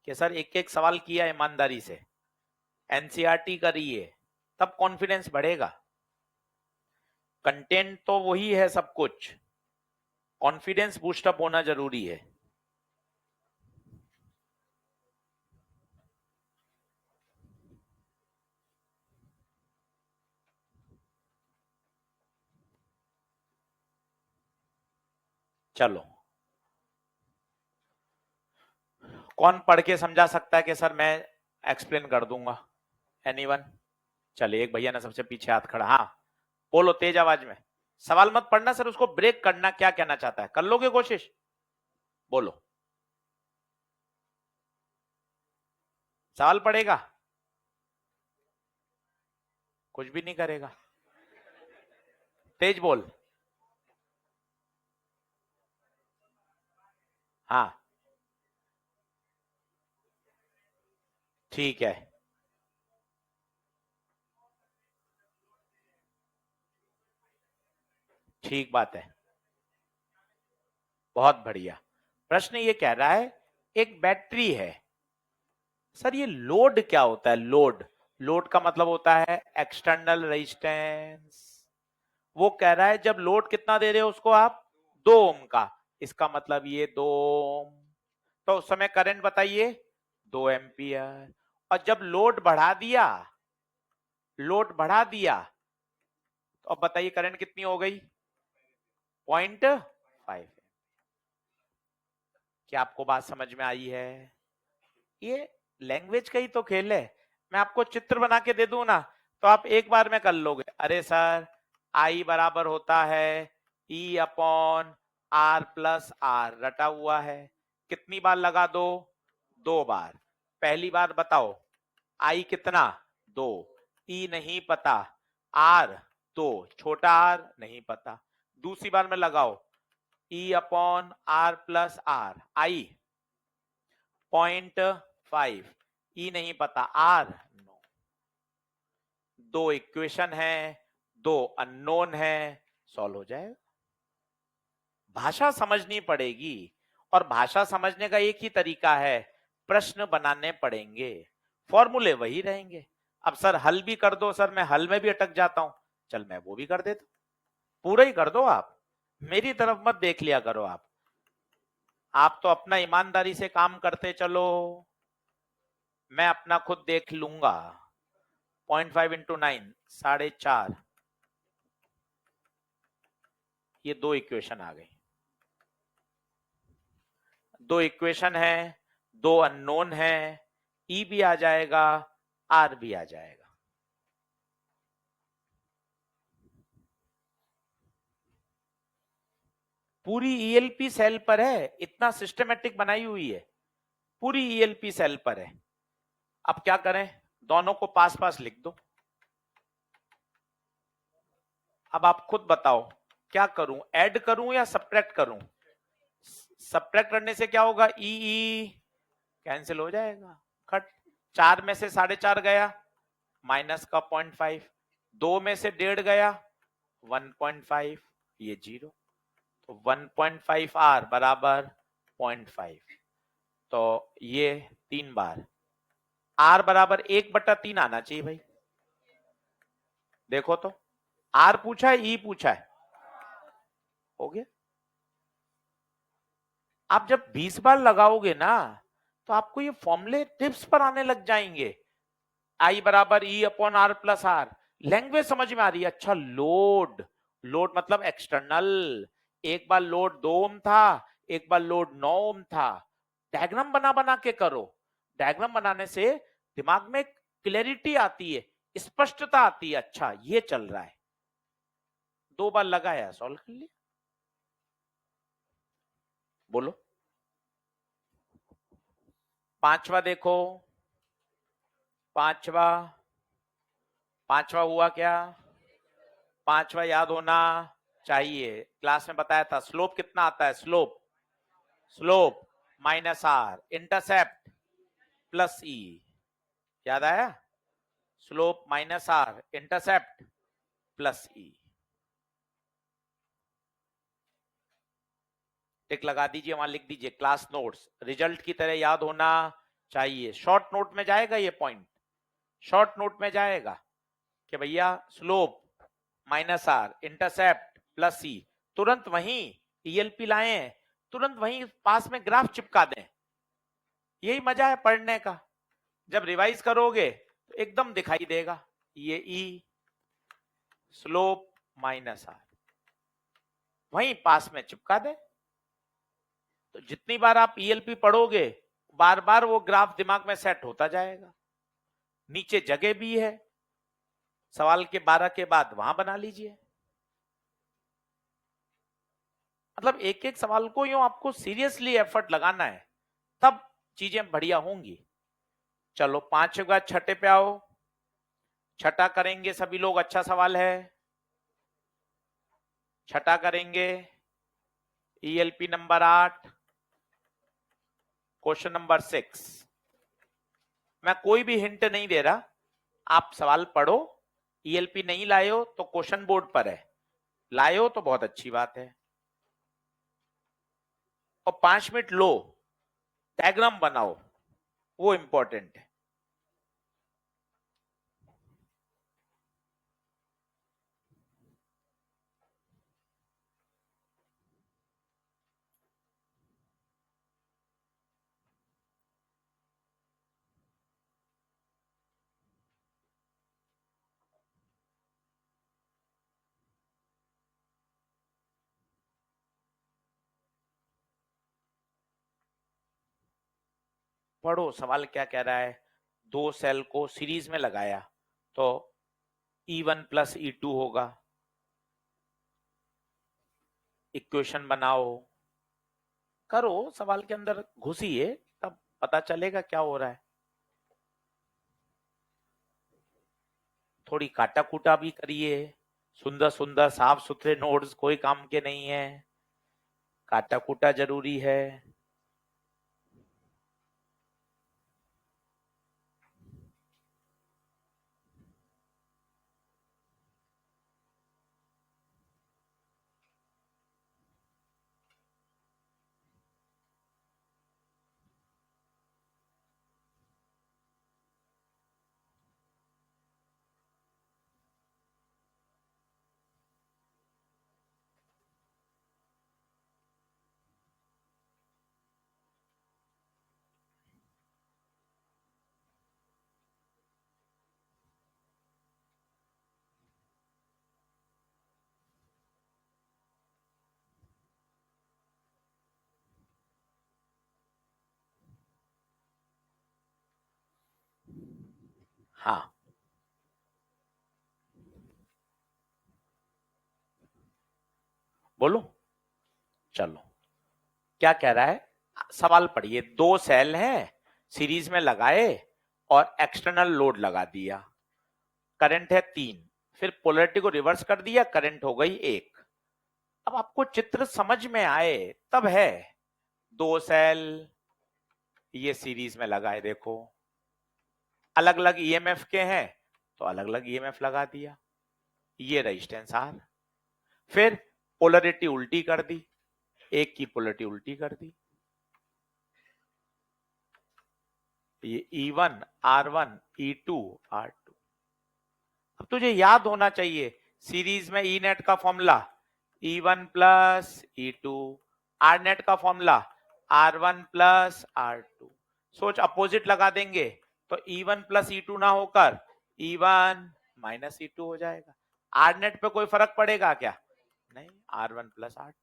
कि सर एक एक सवाल किया ईमानदारी से, एनसीईआरटी करिए, तब कॉन्फिडेंस बढ़ेगा। कंटेंट तो वही है सब कुछ, कॉन्फिडेंस बूस्टअप होना जरूरी है। चलो, कौन पढ़ के समझा सकता है कि सर मैं एक्सप्लेन कर दूंगा, एनीवन। चलिए, एक भैया ने सबसे पीछे हाथ खड़ा, हाँ बोलो तेज आवाज में, सवाल मत पढ़ना सर, उसको ब्रेक करना, क्या कहना चाहता है, कर लोगे कोशिश, बोलो। सवाल पड़ेगा, कुछ भी नहीं करेगा, तेज बोल। हाँ ठीक है, ठीक बात है, बहुत बढ़िया। प्रश्न ये कह रहा है एक बैटरी है। सर ये लोड क्या होता है? लोड, लोड का मतलब होता है एक्सटर्नल रेजिस्टेंस। वो कह रहा है जब लोड कितना दे रहे हो उसको आप, 2 ओम का, इसका मतलब ये 2 ओम। तो उस समय करंट बताइए, 2 एम्पियर। और जब लोड बढ़ा दिया, लोड बढ़ा दिया, तो अब बताइए करंट कितनी हो गई, 0.5। क्या आपको बात समझ में आई है? ये लैंग्वेज का ही तो खेल है। मैं आपको चित्र बना के दे दूं ना, तो आप एक बार में कर लोगे। अरे सर, आई बराबर होता है E upon R plus R, रटा हुआ है। कितनी बार लगा दो? 2 बार। पहली बार बताओ, आई कितना, 2, ई नहीं पता, आर 2, छोटा आर नहीं पता। दूसरी बार में लगाओ, E upon R plus R, I 0.5, E नहीं पता, आर नो। 2 इक्वेशन है, 2 अननोन है, सॉल्व हो जाएगा। भाषा समझनी पड़ेगी, और भाषा समझने का एक ही तरीका है, प्रश्न बनाने पड़ेंगे, फॉर्मूले वही रहेंगे। अब सर हल भी कर दो, सर मैं हल में भी अटक जाता हूं, चल मैं वो भी कर देता, पूरा ही कर दो आप, मेरी तरफ मत देख लिया करो आप तो अपना ईमानदारी से काम करते चलो, मैं अपना खुद देख लूंगा। 0.5 इंटू 9, 4.5, ये 2 इक्वेशन आ गई। 2 इक्वेशन है, 2 अननोन है, ई भी आ जाएगा, आर भी आ जाएगा। पूरी ईएलपी सेल पर है, इतना सिस्टमेटिक बनाई हुई है, पूरी ईएलपी सेल पर है। अब क्या करें, दोनों को पास पास लिख दो। अब आप खुद बताओ क्या करूं, ऐड करूं या सब्ट्रैक्ट करूं? सब्ट्रैक्ट करने से क्या होगा, ई ई कैंसिल हो जाएगा, कट। 4 में से 4.5 गया, माइनस का 0.5, 2 में से 1.5 गया, 1.5, ये 0, तो 1.5 आर बराबर 0.5। तो ये 3 बार, आर बराबर 1/3 आना चाहिए भाई। देखो तो, आर पूछा है, ई पूछा है, हो गया। आप जब 20 बार लगाओगे ना, तो आपको ये फॉर्मूले टिप्स पर आने लग जाएंगे। आई बराबर E upon R plus R, language समझ में आ रही है। अच्छा, लोड, लोड मतलब एक्सटर्नल। एक बार लोड 2 ओम था, एक बार लोड 9 ओम था। डायग्राम बना बना के करो, डायग्राम बनाने से दिमाग में क्लैरिटी आती है, स्पष्टता आती है। अच्छा ये चल रहा है, 2 बार लगाया, सॉल्व कर लिया। बोलो, पांचवा देखो, पांचवा, पांचवा हुआ क्या? पांचवा याद होना चाहिए, क्लास में बताया था। स्लोप कितना आता है, slope, slope minus R, intercept plus E, याद आया? Slope minus R, intercept plus E. Tick लगा दीजिए, वहां लिख दीजिए क्लास नोट्स, रिजल्ट की तरह याद होना चाहिए। शॉर्ट नोट में जाएगा ये पॉइंट, शॉर्ट नोट में जाएगा कि भैया slope minus R, intercept plus C, तुरंत वहीं ईएलपी लाए, तुरंत वहीं पास में ग्राफ चिपका दें। यही मजा है पढ़ने का, जब रिवाइज करोगे तो एकदम दिखाई देगा। ये ई, स्लोप माइनस आर, वहीं पास में चिपका दे, तो जितनी बार आप ईएलपी पढ़ोगे, बार बार वो ग्राफ दिमाग में सेट होता जाएगा। नीचे जगह भी है, सवाल के 12 के बाद वहां बना लीजिए। मतलब एक एक सवाल को यूं आपको सीरियसली एफर्ट लगाना है, तब चीजें बढ़िया होंगी। चलो 5 के बाद छठे पे आओ, छठा करेंगे सभी लोग, अच्छा सवाल है, छठा करेंगे। ELP number 8, question number 6। मैं कोई भी हिंट नहीं दे रहा, आप सवाल पढ़ो। ईएलपी नहीं लाए हो तो क्वेश्चन बोर्ड पर है, लाए हो तो बहुत अच्छी बात है। और 5 मिनट लो, डायग्राम बनाओ, वो इंपॉर्टेंट है। पढ़ो सवाल क्या कह रहा है। दो सेल को सीरीज में लगाया तो E1 प्लस E2 होगा। इक्वेशन बनाओ, करो, सवाल के अंदर घुसिए, तब पता चलेगा क्या हो रहा है। थोड़ी काटा कूटा भी करिए, सुंदर सुंदर साफ सुथरे नोट्स कोई काम के नहीं है, काटा कूटा जरूरी है। हाँ, बोलो। चलो, क्या कह रहा है, सवाल पढ़िए। दो सेल हैं, सीरीज में लगाए और एक्सटर्नल लोड लगा दिया, करंट है 3, फिर पोलैरिटी को रिवर्स कर दिया, करंट हो गई 1। अब आपको चित्र समझ में आए तब है। दो सेल ये सीरीज में लगाए, देखो अलग अलग ईएमएफ के हैं तो अलग अलग ईएमएफ लगा दिया, ये रेजिस्टेंस आर। फिर पोलैरिटी उल्टी कर दी, एक की पोलैरिटी उल्टी कर दी, ये E1 R1 E2 R2। अब तुझे याद होना चाहिए, सीरीज में ई नेट का formula E1 plus E2, R net का फॉर्मूला R1 प्लस R2। सोच अपोजिट लगा देंगे तो E1 प्लस E2 ना होकर E1 माइनस E2 हो जाएगा। आर नेट पे कोई फर्क पड़ेगा क्या? नहीं, R1 plus R2।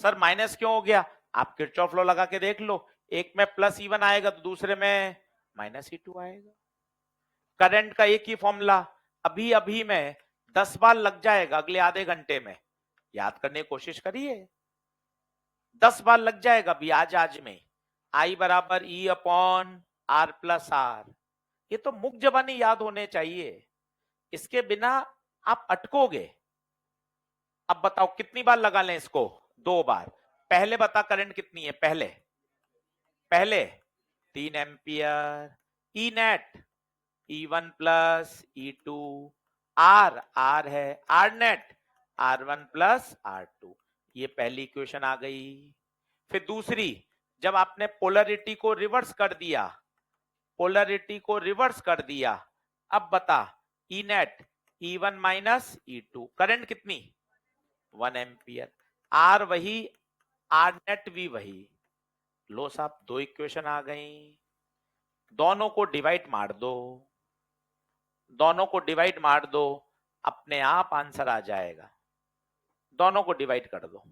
Sir minus क्यों हो गया? आप किरचॉफ लॉ लगा के देख लो, एक में प्लस E1 आएगा तो दूसरे में माइनस E2 आएगा। करंट का एक ही फॉर्मूला, अभी अभी में 10 बार लग जाएगा अगले आधे घंटे में, याद करने की कोशिश करिए। 10 बार लग जाएगा अभी आज में। I बराबर E upon R plus R, ये तो मुख जबानी याद होने चाहिए, इसके बिना आप अटकोगे। अब बताओ कितनी बार लगा लें इसको? 2 बार। पहले बता करंट कितनी है? पहले पहले 3 ampere. E net E1 plus E2, R है, R net R1 plus R2। ये पहली इक्वेशन आ गई। फिर दूसरी, जब आपने पोलैरिटी को रिवर्स कर दिया, पोलैरिटी को रिवर्स कर दिया, अब बता ई net E1 minus E2, current कितनी? 1 एम्पियर। आर वही, आर नेट भी वही। लो साहब, 2 इक्वेशन आ गई, दोनों को डिवाइड मार दो, दोनों को डिवाइड मार दो, अपने आप आंसर आ जाएगा। दोनों को डिवाइड कर दो,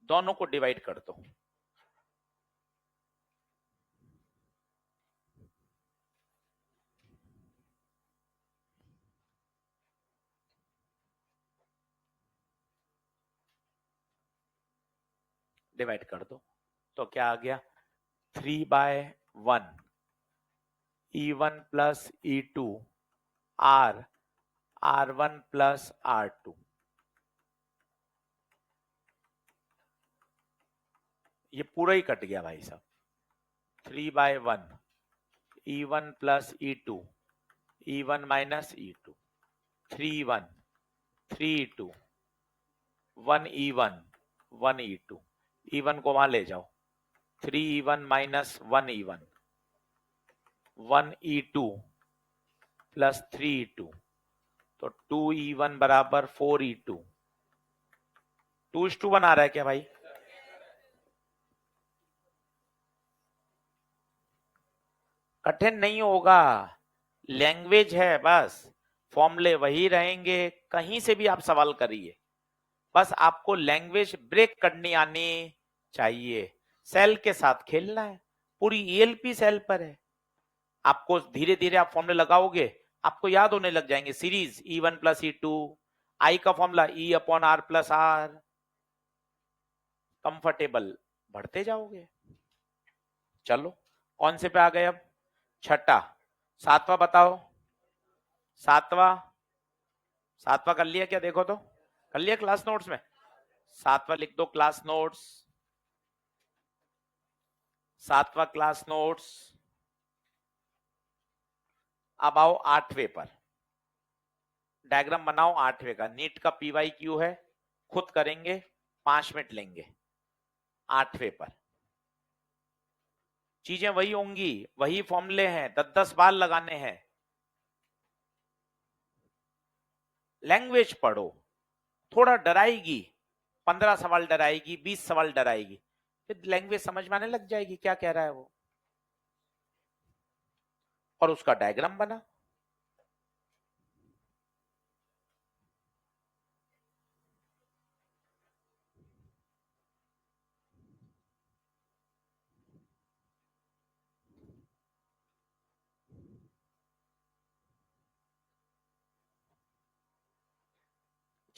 दोनों को डिवाइड कर दो। डिवाइड कर दो तो क्या आ गया 3/1 E1 plus E2 R1 plus R2। ये पूरा ही कट गया भाई साहब। 3/1 E1 plus E2 E1 minus E2 3/1 3E2 1E1 1E2 E1 को वहां ले जाओ 3E1 minus 1E1 1E2 plus 3E2 तो 2E1 बराबर 4E2 2:1 आ रहा है क्या भाई? कठिन नहीं होगा, लैंग्वेज है बस, फॉर्मूले वही रहेंगे, कहीं से भी आप सवाल करिए, बस आपको लैंग्वेज ब्रेक करनी आनी चाहिए। सेल के साथ खेलना है, पूरी ईएलपी सेल पर है, आपको धीरे धीरे आप फॉर्मूले लगाओगे, आपको याद होने लग जाएंगे। सीरीज E1 प्लस E2, आई का formula E/R plus R, comfortable बढ़ते जाओगे। चलो कौन से पे आ गए अब? छठा, सातवां बताओ। सातवां सातवां कर लिया क्या? देखो तो कर लिया क्लास नोट्स में? सातवां लिख दो क्लास नोट्स, सातवां क्लास नोट्स। अब आओ आठवें पर, डायग्राम बनाओ आठवें का। नीट का PYQ है, खुद करेंगे, 5 मिनट लेंगे। आठवें पर चीजें वही होंगी, वही फॉर्मूले हैं, 10-10 बार लगाने हैं। लैंग्वेज पढ़ो, थोड़ा डराएगी, 15 सवाल डराएगी, 20 सवाल डराएगी, फिर लैंग्वेज समझ में आने लग जाएगी क्या कह रहा है वो, और उसका डायग्राम बना।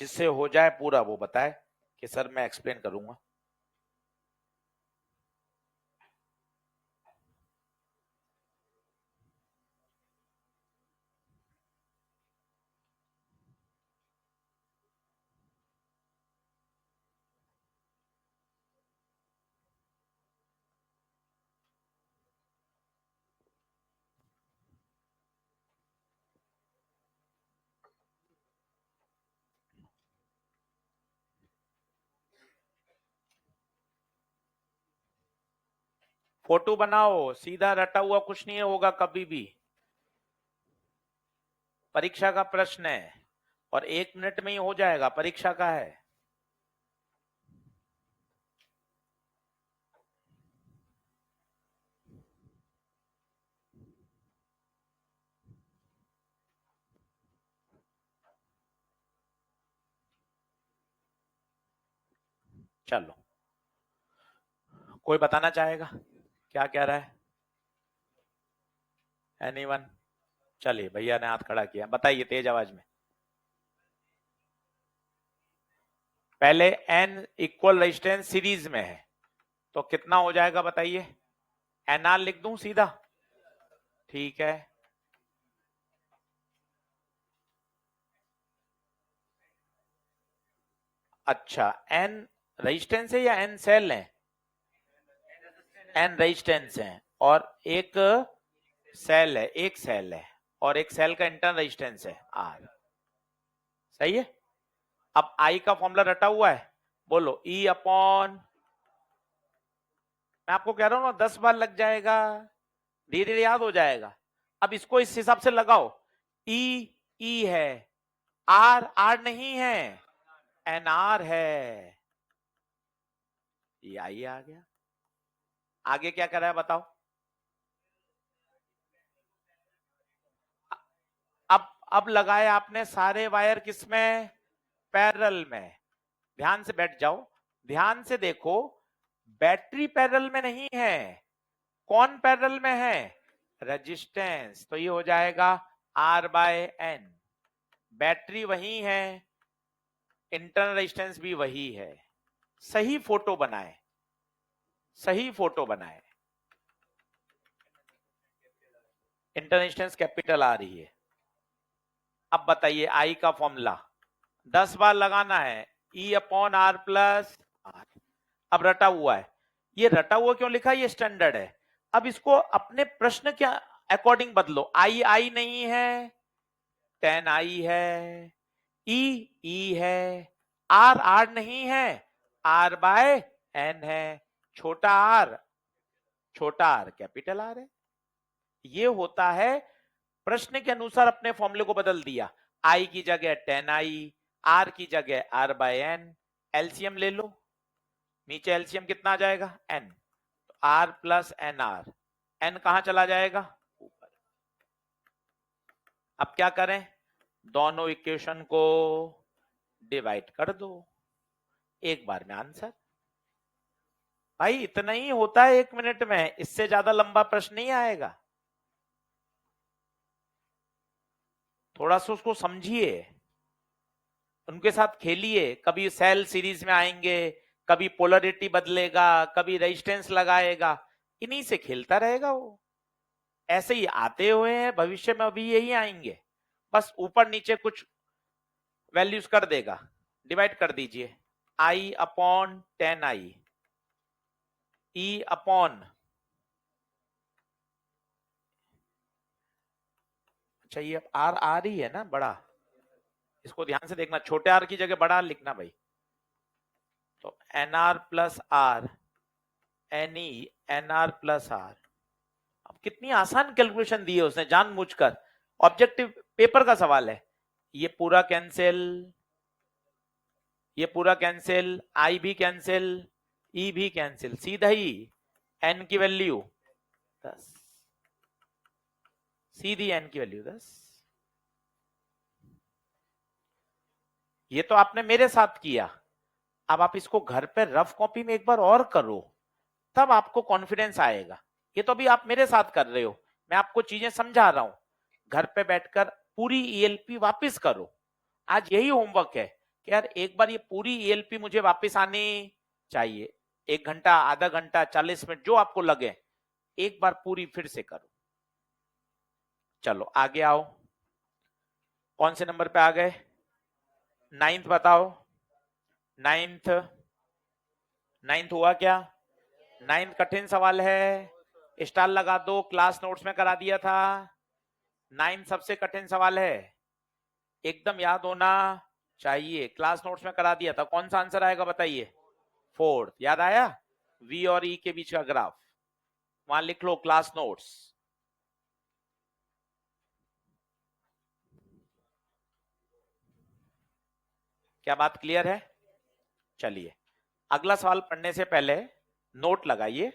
जिससे हो जाए पूरा वो बताए कि सर मैं एक्सप्लेन करूंगा। फोटो बनाओ, सीधा रटा हुआ कुछ नहीं होगा कभी भी, परीक्षा का प्रश्न है और 1 मिनट में ही हो जाएगा, परीक्षा का है। चलो कोई बताना चाहेगा क्या कह रहा है? एनीवन? चलिए भैया ने हाथ खड़ा किया, बताइए तेज आवाज में। पहले n इक्वल रेजिस्टेंस सीरीज में है तो कितना हो जाएगा बताइए? NR लिख दूं सीधा? ठीक है, अच्छा n रेजिस्टेंस है या n सेल है? n रेजिस्टेंस है और एक सेल है, एक सेल है, और एक सेल का इंटरनल रेजिस्टेंस है R। सही है। अब I का फॉर्मूला रटा हुआ है, बोलो E/, मैं आपको कह रहा हूं ना 10 बार लग जाएगा, धीरे धीरे याद हो जाएगा। अब इसको इस हिसाब से लगाओ, E E है, R नहीं है, NR है, ये आई आ गया। आगे क्या कर रहा है बताओ? अब लगाए आपने सारे वायर किसमें? पैरेलल में। ध्यान से बैठ जाओ, ध्यान से देखो, बैटरी पैरेलल में नहीं है, कौन पैरेलल में है? रेजिस्टेंस। तो ये हो जाएगा R/N, बैटरी वही है, इंटरनल रेजिस्टेंस भी वही है। सही फोटो बनाए, सही फोटो बनाए। इंटरनेशनल कैपिटल आ रही है। अब बताइए आई का फॉर्मूला 10 बार लगाना है, E upon R plus R. अब रटा हुआ है, ये रटा हुआ क्यों लिखा है, ये स्टैंडर्ड है। अब इसको अपने प्रश्न के अकॉर्डिंग बदलो। आई आई नहीं है, 10 आई है, ई है, आर आर नहीं है, आर बाय एन है, छोटा आर कैपिटल आर है। ये होता है प्रश्न के अनुसार अपने फॉर्मूले को बदल दिया। आई की जगह 10 आई, आर की जगह आर बाय एन। एलसीएम ले लो, नीचे एलसीएम कितना आ जाएगा, N. R plus N R, N कहां चला जाएगा, ऊपर। अब क्या करें, दोनों इक्वेशन को डिवाइड कर दो, एक बार में आंसर। भाई इतना ही होता है 1 मिनट में, इससे ज्यादा लंबा प्रश्न नहीं आएगा। थोड़ा सा उसको समझिए, उनके साथ खेलिए। कभी सेल सीरीज में आएंगे, कभी पोलरिटी बदलेगा, कभी रेजिस्टेंस लगाएगा, इन्हीं से खेलता रहेगा वो। ऐसे ही आते हुए हैं, भविष्य में अभी यही आएंगे, बस ऊपर नीचे कुछ वैल्यूज कर देगा। डिवाइड कर दीजिए, आई अपॉन 10 आई, ई अपॉन, अच्छा ये आर आ रही है ना बड़ा, इसको ध्यान से देखना, छोटे आर की जगह बड़ा लिखना भाई। तो N R plus R, N E N R plus R. अब कितनी आसान कैलकुलेशन दी है उसने जानबूझकर, ऑब्जेक्टिव पेपर का सवाल है। ये पूरा कैंसिल, ये पूरा कैंसिल, आई भी कैंसिल, ई भी कैंसिल, सीधा ही एन की वैल्यू 10, सीधी एन की वैल्यू 10। ये तो आपने मेरे साथ किया, अब आप इसको घर पे रफ कॉपी में एक बार और करो, तब आपको कॉन्फिडेंस आएगा। ये तो अभी आप मेरे साथ कर रहे हो, मैं आपको चीजें समझा रहा हूं। घर पे बैठकर पूरी ईएलपी वापस करो। आज यही होमवर्क है कि यार एक बार ये पूरी ईएलपी मुझे वापस आनी चाहिए। 1 घंटा, आधा घंटा, 40 मिनट, जो आपको लगे, एक बार पूरी फिर से करो। चलो आगे आओ, कौन से नंबर पे आ गए, 9th बताओ। 9th, 9th हुआ क्या, 9th कठिन सवाल है, स्टार लगा दो, क्लास नोट्स में करा दिया था। 9th सबसे कठिन सवाल है, एकदम याद होना चाहिए, क्लास नोट्स में करा दिया था। कौन सा आंसर आएगा बताइए, 4th, याद आया, वी और ई के बीच का ग्राफ, वहां लिख लो क्लास नोट्स। क्या बात क्लियर है, चलिए अगला सवाल पढ़ने से पहले नोट लगाइए,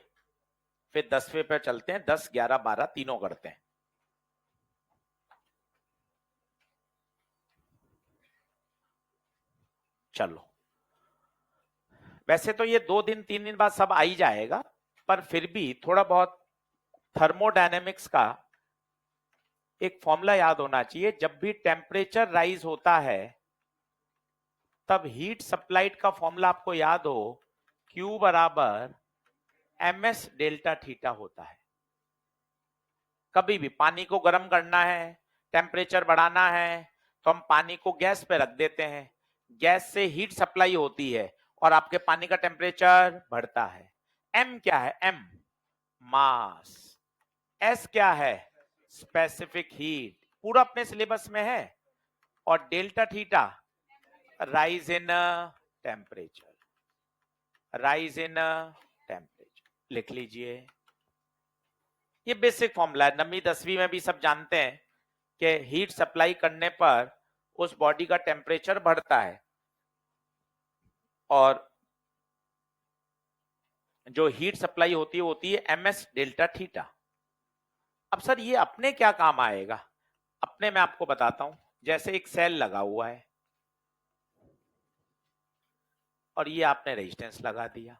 फिर 10वें पे चलते हैं, 10, 11, 12 तीनों करते हैं। चलो वैसे तो ये 2 दिन 3 दिन बाद सब आ ही जाएगा, पर फिर भी थोड़ा बहुत थर्मोडायनेमिक्स का एक फॉर्मूला याद होना चाहिए। जब भी टेम्परेचर राइज होता है तब हीट सप्लाइड का फॉर्मूला आपको याद हो, Q बराबर ms डेल्टा थीटा होता है। कभी भी पानी को गर्म करना है, टेम्परेचर बढ़ाना है, तो हम पानी को गैस पे रख देते हैं, गैस से हीट सप्लाई होती है और आपके पानी का टेम्परेचर बढ़ता है। m क्या है, m मास, s क्या है, स्पेसिफिक हीट, पूरा अपने सिलेबस में है, और delta theta rise in temperature, rise in temperature, लिख लीजिए। ये बेसिक फॉर्मूला है, 9वीं 10वीं में भी सब जानते हैं कि हीट सप्लाई करने पर उस बॉडी का टेम्परेचर बढ़ता है, और जो हीट सप्लाई होती है ms डेल्टा थीटा। अब सर ये अपने क्या काम आएगा, अपने मैं आपको बताता हूं। जैसे एक सेल लगा हुआ है और ये आपने रेजिस्टेंस लगा दिया,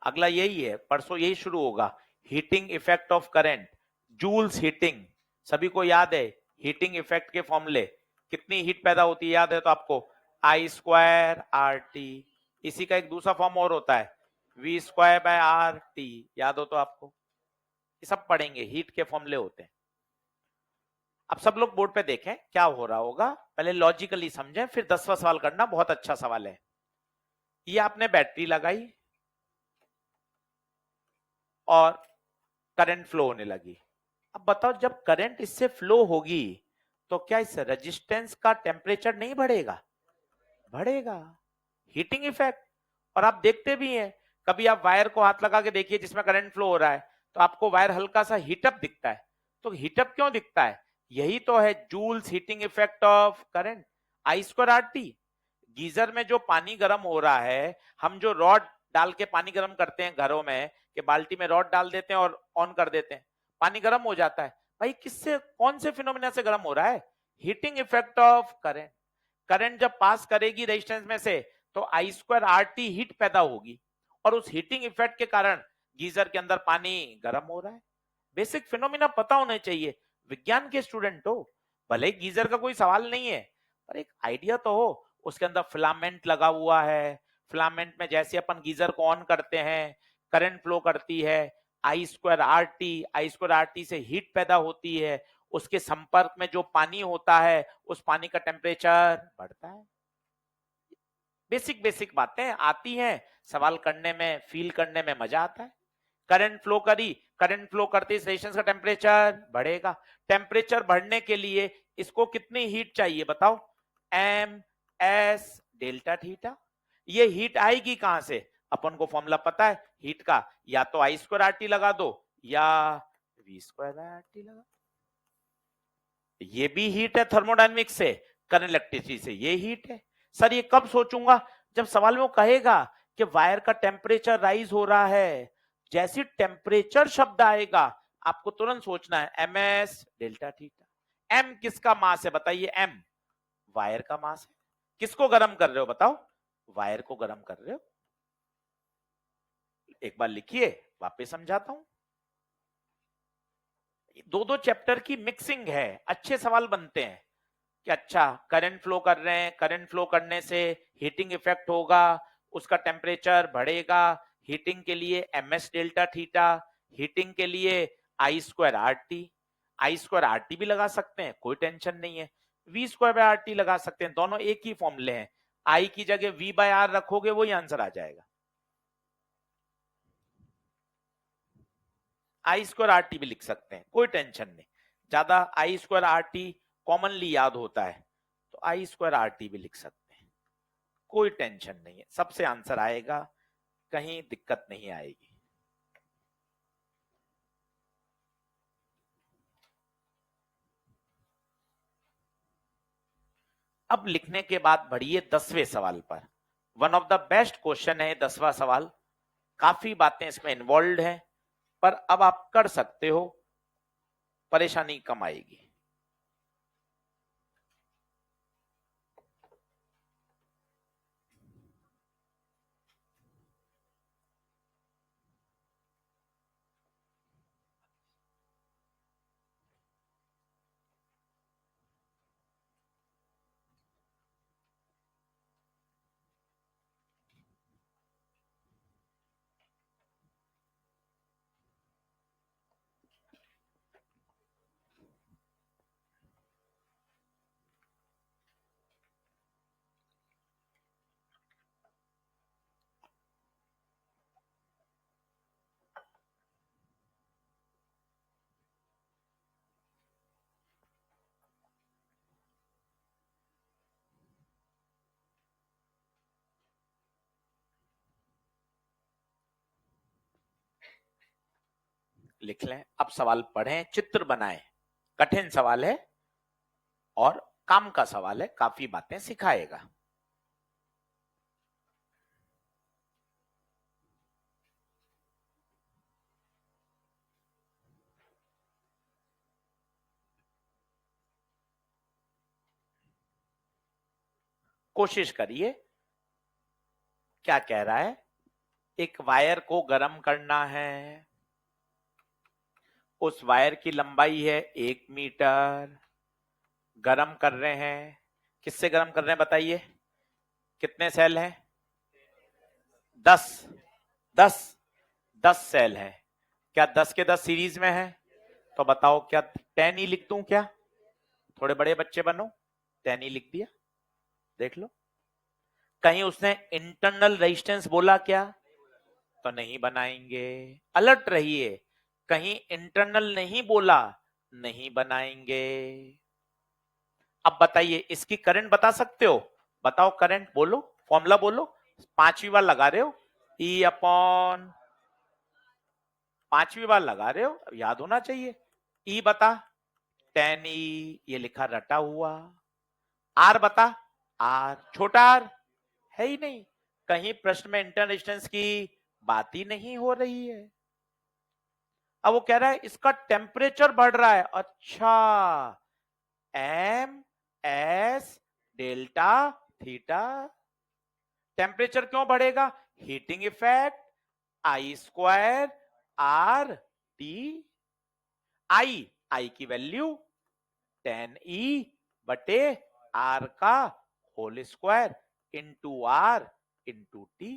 अगला यही है, परसों यही शुरू होगा, heating effect of current, Joule's heating, सभी को याद है हीटिंग इफेक्ट के फॉर्मूले, कितनी हीट पैदा होती है याद है तो आपको, आई स्क्वायर आर टी। इसी का एक दूसरा फॉर्म और होता है V square by R T, याद हो तो आपको, ये सब पढ़ेंगे, हीट के फॉर्मूले होते हैं। अब सब लोग बोर्ड पे देखें क्या हो रहा होगा, पहले लॉजिकली समझें, फिर 10वां सवाल करना, बहुत अच्छा सवाल है। ये आपने बैटरी लगाई और करंट फ्लो होने लगी। अब बताओ जब करंट इससे फ्लो होगी तो क्या इस रेजिस्टेंस का टेम्परेचर नहीं बढ़ेगा? बढ़ेगा, हीटिंग इफेक्ट। और आप देखते भी हैं, कभी आप वायर को हाथ लगा के देखिए जिसमें करंट फ्लो हो रहा है, तो आपको वायर हल्का सा हीटअप दिखता है। तो हीटअप क्यों दिखता है? यही तो है Joule's heating effect of current, I square R T. Geyser में जो पानी गर्म हो रहा है, हम जो रॉड डाल के पानी गर्म करते हैं घरों में, कि बाल्टी में रॉड डाल देते हैं और ऑन कर देते हैं, पानी गर्म हो जाता है। भाई किससे, कौन से फिनोमिना से गर्म हो रहा है? Heating effect of current. Current जब पास करेगी रेजिस्टेंस में से तो आई स्क्वायर आर टी हीट पैदा होगी, और उस हीटिंग इफेक्ट के कारण गीजर के अंदर पानी गर्म हो रहा है। बेसिक फिनोमिना पता होने चाहिए, विज्ञान के स्टूडेंट हो, भले गीजर का कोई सवाल नहीं है, पर एक आइडिया तो हो। उसके अंदर फिलामेंट लगा हुआ है, फिलामेंट में जैसे अपन गीजर को ऑन करते हैं, करंट फ्लो करती है, आई स्क्वायर आर टी से हीट पैदा होती है, उसके संपर्क में जो पानी होता है उस पानी का टेम्परेचर बढ़ता है। बेसिक बेसिक बातें आती हैं, सवाल करने में, फील करने में मजा आता है। करंट फ्लो करी, करंट फ्लो करते इस रेजिस्टेंस का टेम्परेचर बढ़ेगा। टेम्परेचर बढ़ने के लिए इसको कितनी हीट चाहिए बताओ? M S delta theta. ये हीट आएगी कहां से? अपन को फॉर्मूला पता है हीट का, या तो आई स्क्वायर आर टी लगा दो या वी स्क्वायर आर टी लगा। ये भी हीट है थर्मोडायनेमिक्स से, करंट इलेक्ट्रिसिटी से ये हीट है। सर ये कब सोचूंगा? जब सवाल में वो कहेगा कि वायर का टेम्परेचर राइज हो रहा है, जैसे टेम्परेचर शब्द आएगा आपको तुरंत सोचना है M S delta theta. M किसका मास है बताइए? एम वायर का मास है। किसको गर्म कर रहे हो बताओ? वायर को गर्म कर रहे हो। एक बार लिखिए, वापस समझाता हूं। दो दो चैप्टर की मिक्सिंग है, अच्छे सवाल बनते हैं कि अच्छा करंट फ्लो कर रहे हैं, करंट फ्लो करने से हीटिंग इफेक्ट होगा, उसका टेम्परेचर बढ़ेगा। हीटिंग के लिए M S delta theta, heating के लिए I square R T. I square R T भी लगा सकते हैं, कोई टेंशन नहीं है। V square by R T लगा सकते हैं, दोनों एक ही फॉर्मूले हैं। आई की जगह वी बाय आर रखोगे वही आंसर आ जाएगा। आई स्क्वायर आर टी भी लिख सकते हैं, कोई टेंशन नहीं। ज्यादा आई स्क्वायर आर टी कॉमनली याद होता है तो आई स्क्वायर आर टी भी लिख सकते हैं, कोई टेंशन नहीं है, सबसे आंसर आएगा, कहीं दिक्कत नहीं आएगी। अब लिखने के बाद बढ़िए 10वें सवाल पर। One of the best question है 10वां सवाल, काफी बातें इसमें इन्वॉल्व हैं, पर अब आप कर सकते हो, परेशानी कम आएगी। लिख लें, अब सवाल पढ़ें, चित्र बनाएं। कठिन सवाल है और काम का सवाल है, काफी बातें सिखाएगा। कोशिश करिए। क्या कह रहा है? एक वायर को गर्म करना है, उस वायर की लंबाई है 1 मीटर, गर्म कर रहे हैं। किससे गर्म कर रहे हैं बताइए? कितने सेल हैं? 10 10 10 सेल है। क्या 10 के 10 सीरीज में है? तो बताओ क्या 10 ही लिख दूं क्या? थोड़े बड़े बच्चे बनो, 10 ही लिख दिया। देख लो, कहीं उसने इंटरनल रेजिस्टेंस बोला क्या? तो नहीं बनाएंगे। अलर्ट रहिए, कहीं इंटरनल नहीं बोला, नहीं बनाएंगे। अब बताइए, इसकी करंट बता सकते हो? बताओ करंट, बोलो फॉर्मूला बोलो, 5वीं बार लगा रहे हो, ई अपॉन 5वीं बार लगा रहे हो, याद होना चाहिए। ई बता 10E, ये लिखा रटा हुआ। आर बता, आर छोटा आर है ही नहीं, कहीं प्रश्न में इंटरनल रेजिस्टेंस की बात ही नहीं हो रही है। अब वो कह रहा है इसका टेम्परेचर बढ़ रहा है। अच्छा, M S delta theta. Temperature क्यों बढ़ेगा? Heating effect, I square R T. I की वैल्यू 10E बटे आर का whole square into R into T,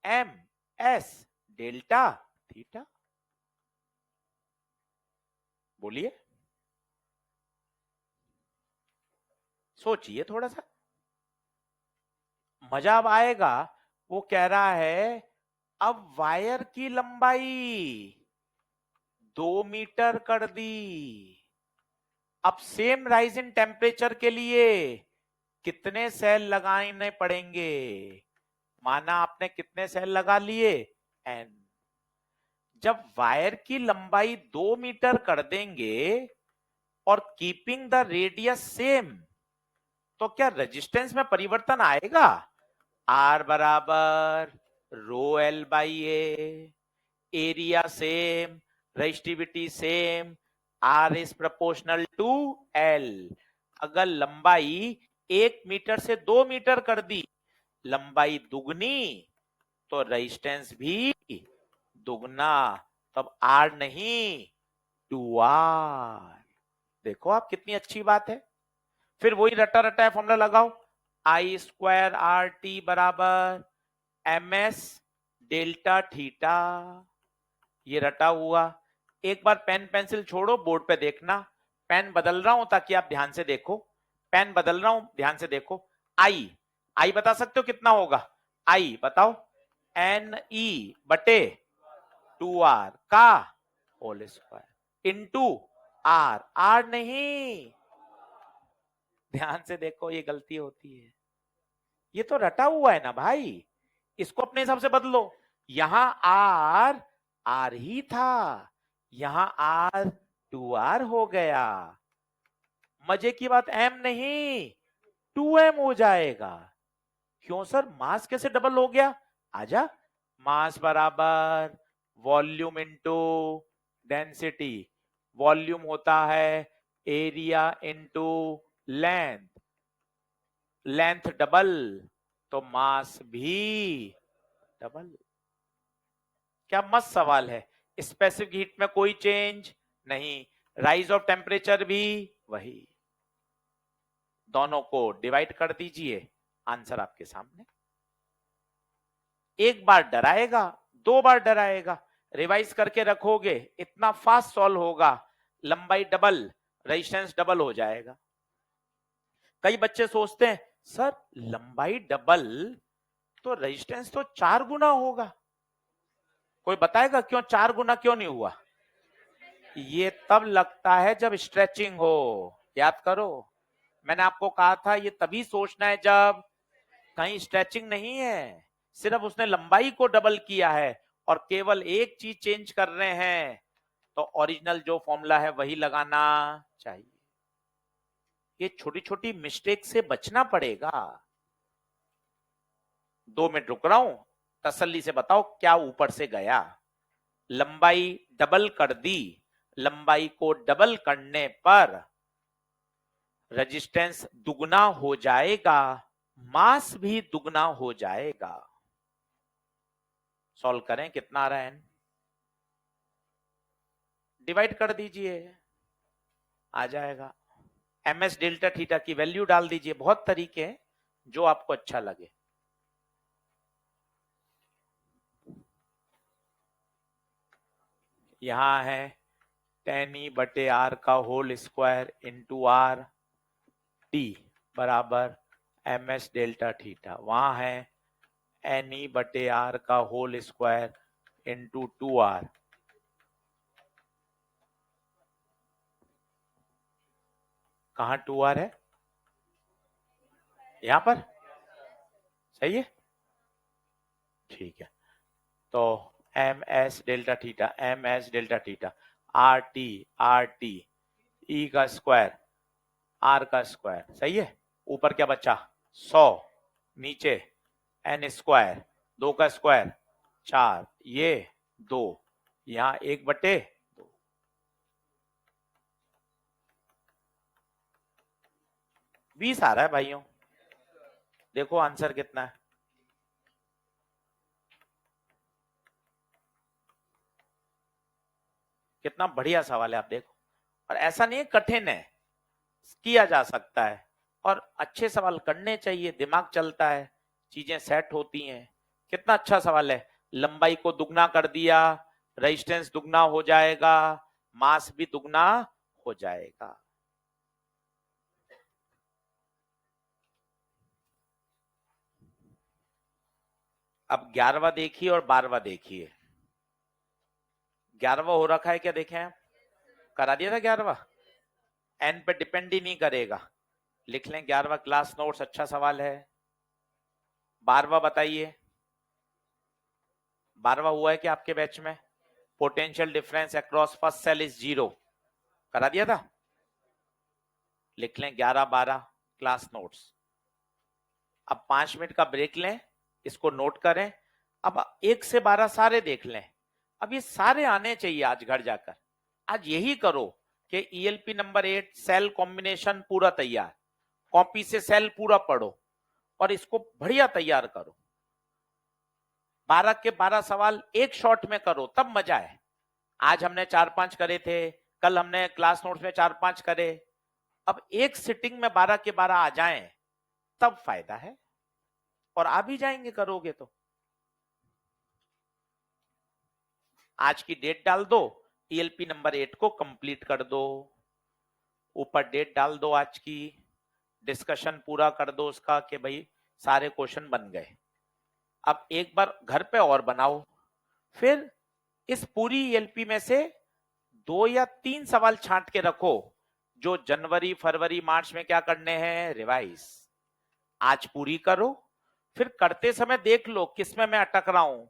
M S delta theta. बोलिए, सोचिए थोड़ा सा, मजा अब आएगा। वो कह रहा है अब वायर की लंबाई 2 मीटर कर दी। अब सेम राइज इन टेम्परेचर के लिए कितने सेल लगाने पड़ेंगे? माना आपने कितने सेल लगा लिए? एन। जब वायर की लंबाई 2 मीटर कर देंगे और कीपिंग द रेडियस सेम, तो क्या रेजिस्टेंस में परिवर्तन आएगा? आर बराबर rho L by A, area same, resistivity same, R is proportional to L. अगर लंबाई 1 मीटर से 2 मीटर कर दी, लंबाई दुगनी, तो रेजिस्टेंस भी दुगना, तब आर नहीं 2R। देखो आप, कितनी अच्छी बात है। फिर वही रटा रटा फॉर्मूला लगाओ, आई स्क्वायर आर टी बराबर एम एस डेल्टा थीटा। ये रटा हुआ। एक बार पेन पेंसिल छोड़ो, बोर्ड पे देखना। पेन बदल रहा हूं ताकि आप ध्यान से देखो, पेन बदल रहा हूं, ध्यान से देखो। आई, आई बता सकते हो कितना होगा? आई बताओ, एन ई बटे 2R का whole square into R, R नहीं, ध्यान से देखो ये गलती होती है। ये तो रटा हुआ है ना भाई, इसको अपने हिसाब से बदलो। यहां आर आर ही था, यहां आर 2R हो गया। मजे की बात, एम नहीं 2M हो जाएगा। क्यों सर, मास कैसे डबल हो गया? आजा, मास बराबर वॉल्यूम इनटू डेंसिटी। वॉल्यूम होता है area into length, length double तो मास भी डबल। क्या मस्त सवाल है। स्पेसिफिक हीट में कोई चेंज नहीं, राइज ऑफ टेम्परेचर भी वही। दोनों को डिवाइड कर दीजिए, आंसर आपके सामने। एक बार डराएगा, 2 बार डराएगा, रिवाइज करके रखोगे, इतना फास्ट सॉल्व होगा, लंबाई डबल, रेजिस्टेंस डबल हो जाएगा। कई बच्चे सोचते हैं सर लंबाई डबल तो रेजिस्टेंस तो 4 गुना होगा। कोई बताएगा क्यों 4 गुना क्यों नहीं हुआ? ये तब लगता है जब स्ट्रेचिंग हो। याद करो, मैंने आपको कहा था ये तभी सोचना है जब कहीं स्ट्रेचिंग नहीं है, सिर्फ उसने लंबाई को डबल किया है और केवल एक चीज चेंज कर रहे हैं, तो ओरिजिनल जो फॉर्मूला है वही लगाना चाहिए। ये छोटी छोटी मिस्टेक से बचना पड़ेगा। 2 मिनट रुक रहा हूं, तसल्ली से बताओ क्या ऊपर से गया? लंबाई डबल कर दी, लंबाई को डबल करने पर रेजिस्टेंस दुगना हो जाएगा, मास भी दुगना हो जाएगा। सॉल्व करें, कितना आ रहा है? डिवाइड कर दीजिए, आ जाएगा। एम एस डेल्टा थीटा की वैल्यू डाल दीजिए। बहुत तरीके हैं, जो आपको अच्छा लगे। यहाँ है tan e बटे r का whole square into R T बराबर ms डेल्टा थीटा। वहां है एन ई बटे आर का होल स्क्वायर इंटू 2r। कहाँ 2r है? यहां पर सही है, ठीक है। तो M S delta theta R T E का स्क्वायर आर का स्क्वायर, सही है। ऊपर क्या बचा? 100, नीचे एन स्क्वायर, 2 का स्क्वायर 4, ये 2, यहाँ 1/2। 20 आ रहा है भाइयों, देखो आंसर कितना है। कितना बढ़िया सवाल है, आप देखो। और ऐसा नहीं है कठिन है, किया जा सकता है। और अच्छे सवाल करने चाहिए, दिमाग चलता है, चीजें सेट होती हैं। कितना अच्छा सवाल है। लंबाई को दुगना कर दिया, रेजिस्टेंस दुगना हो जाएगा, मास भी दुगना हो जाएगा। अब 11वां देखिए और 12वां देखिए। 11वां हो रखा है क्या, देखें? करा दिया था 11वां, एन पे डिपेंड ही नहीं करेगा। लिख लें 11वां क्लास नोट्स, अच्छा सवाल है। 12वां बताइए, 12वां हुआ है क्या आपके बैच में? Potential difference across first cell is 0, करा दिया था। लिख लें 11-12 क्लास नोट्स। अब 5 मिनट का ब्रेक लें, इसको नोट करें। अब 1 से 12 सारे देख लें। अब ये सारे आने चाहिए आज घर जाकर। आज यही करो कि ईएलपी नंबर 8 सेल कॉम्बिनेशन पूरा तैयार, कॉपी से सेल पूरा पढ़ो और इसको बढ़िया तैयार करो। 12 के 12 सवाल एक शॉट में करो, तब मजा है। आज हमने 4-5 करे थे, कल हमने क्लास नोट्स में 4-5 करे। अब एक सिटिंग में 12 के 12 आ जाएं, तब फायदा है। और आ भी जाएंगे करोगे तो। आज की डेट डाल दो, ईएलपी नंबर 8 को कंप्लीट कर दो। ऊपर डेट डाल दो आज की, डिस्कशन पूरा कर दो उसका कि भाई सारे क्वेश्चन बन गए। अब एक बार घर पे और बनाओ, फिर इस पूरी ईएलपी में से 2 या 3 सवाल छांट के रखो जो जनवरी फरवरी मार्च में क्या करने हैं, रिवाइज। आज पूरी करो, फिर करते समय देख लो किसमें मैं अटक रहा हूं,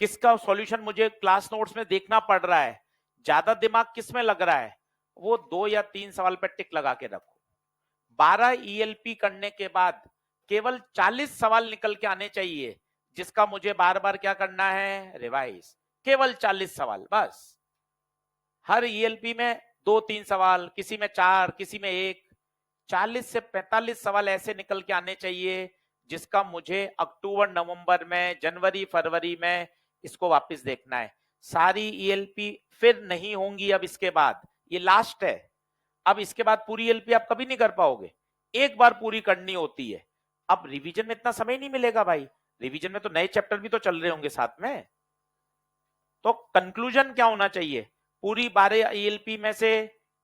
किसका सॉल्यूशन मुझे क्लास नोट्स में देखना पड़ रहा है, ज्यादा दिमाग किसमें लग रहा है, वो 2 या 3 सवाल पर टिक लगा के रखो। 12 ईएलपी करने के बाद केवल 40 सवाल निकल के आने चाहिए, जिसका मुझे बार बार क्या करना है, रिवाइज। केवल 40 सवाल बस। हर ईएलपी में 2-3 सवाल, किसी में 4, किसी में 1। 40 से 45 सवाल ऐसे निकल के आने चाहिए जिसका मुझे अक्टूबर नवंबर में, जनवरी फरवरी में इसको वापस देखना है। सारी ईएलपी फिर नहीं होंगी अब इसके बाद, ये लास्ट है। अब इसके बाद पूरी ईएलपी आप कभी नहीं कर पाओगे, एक बार पूरी करनी होती है। अब रिवीजन में इतना समय नहीं मिलेगा भाई, रिवीजन में तो नए चैप्टर भी तो चल रहे होंगे साथ में। तो कंक्लूजन क्या होना चाहिए, पूरी 12 ईएलपी में से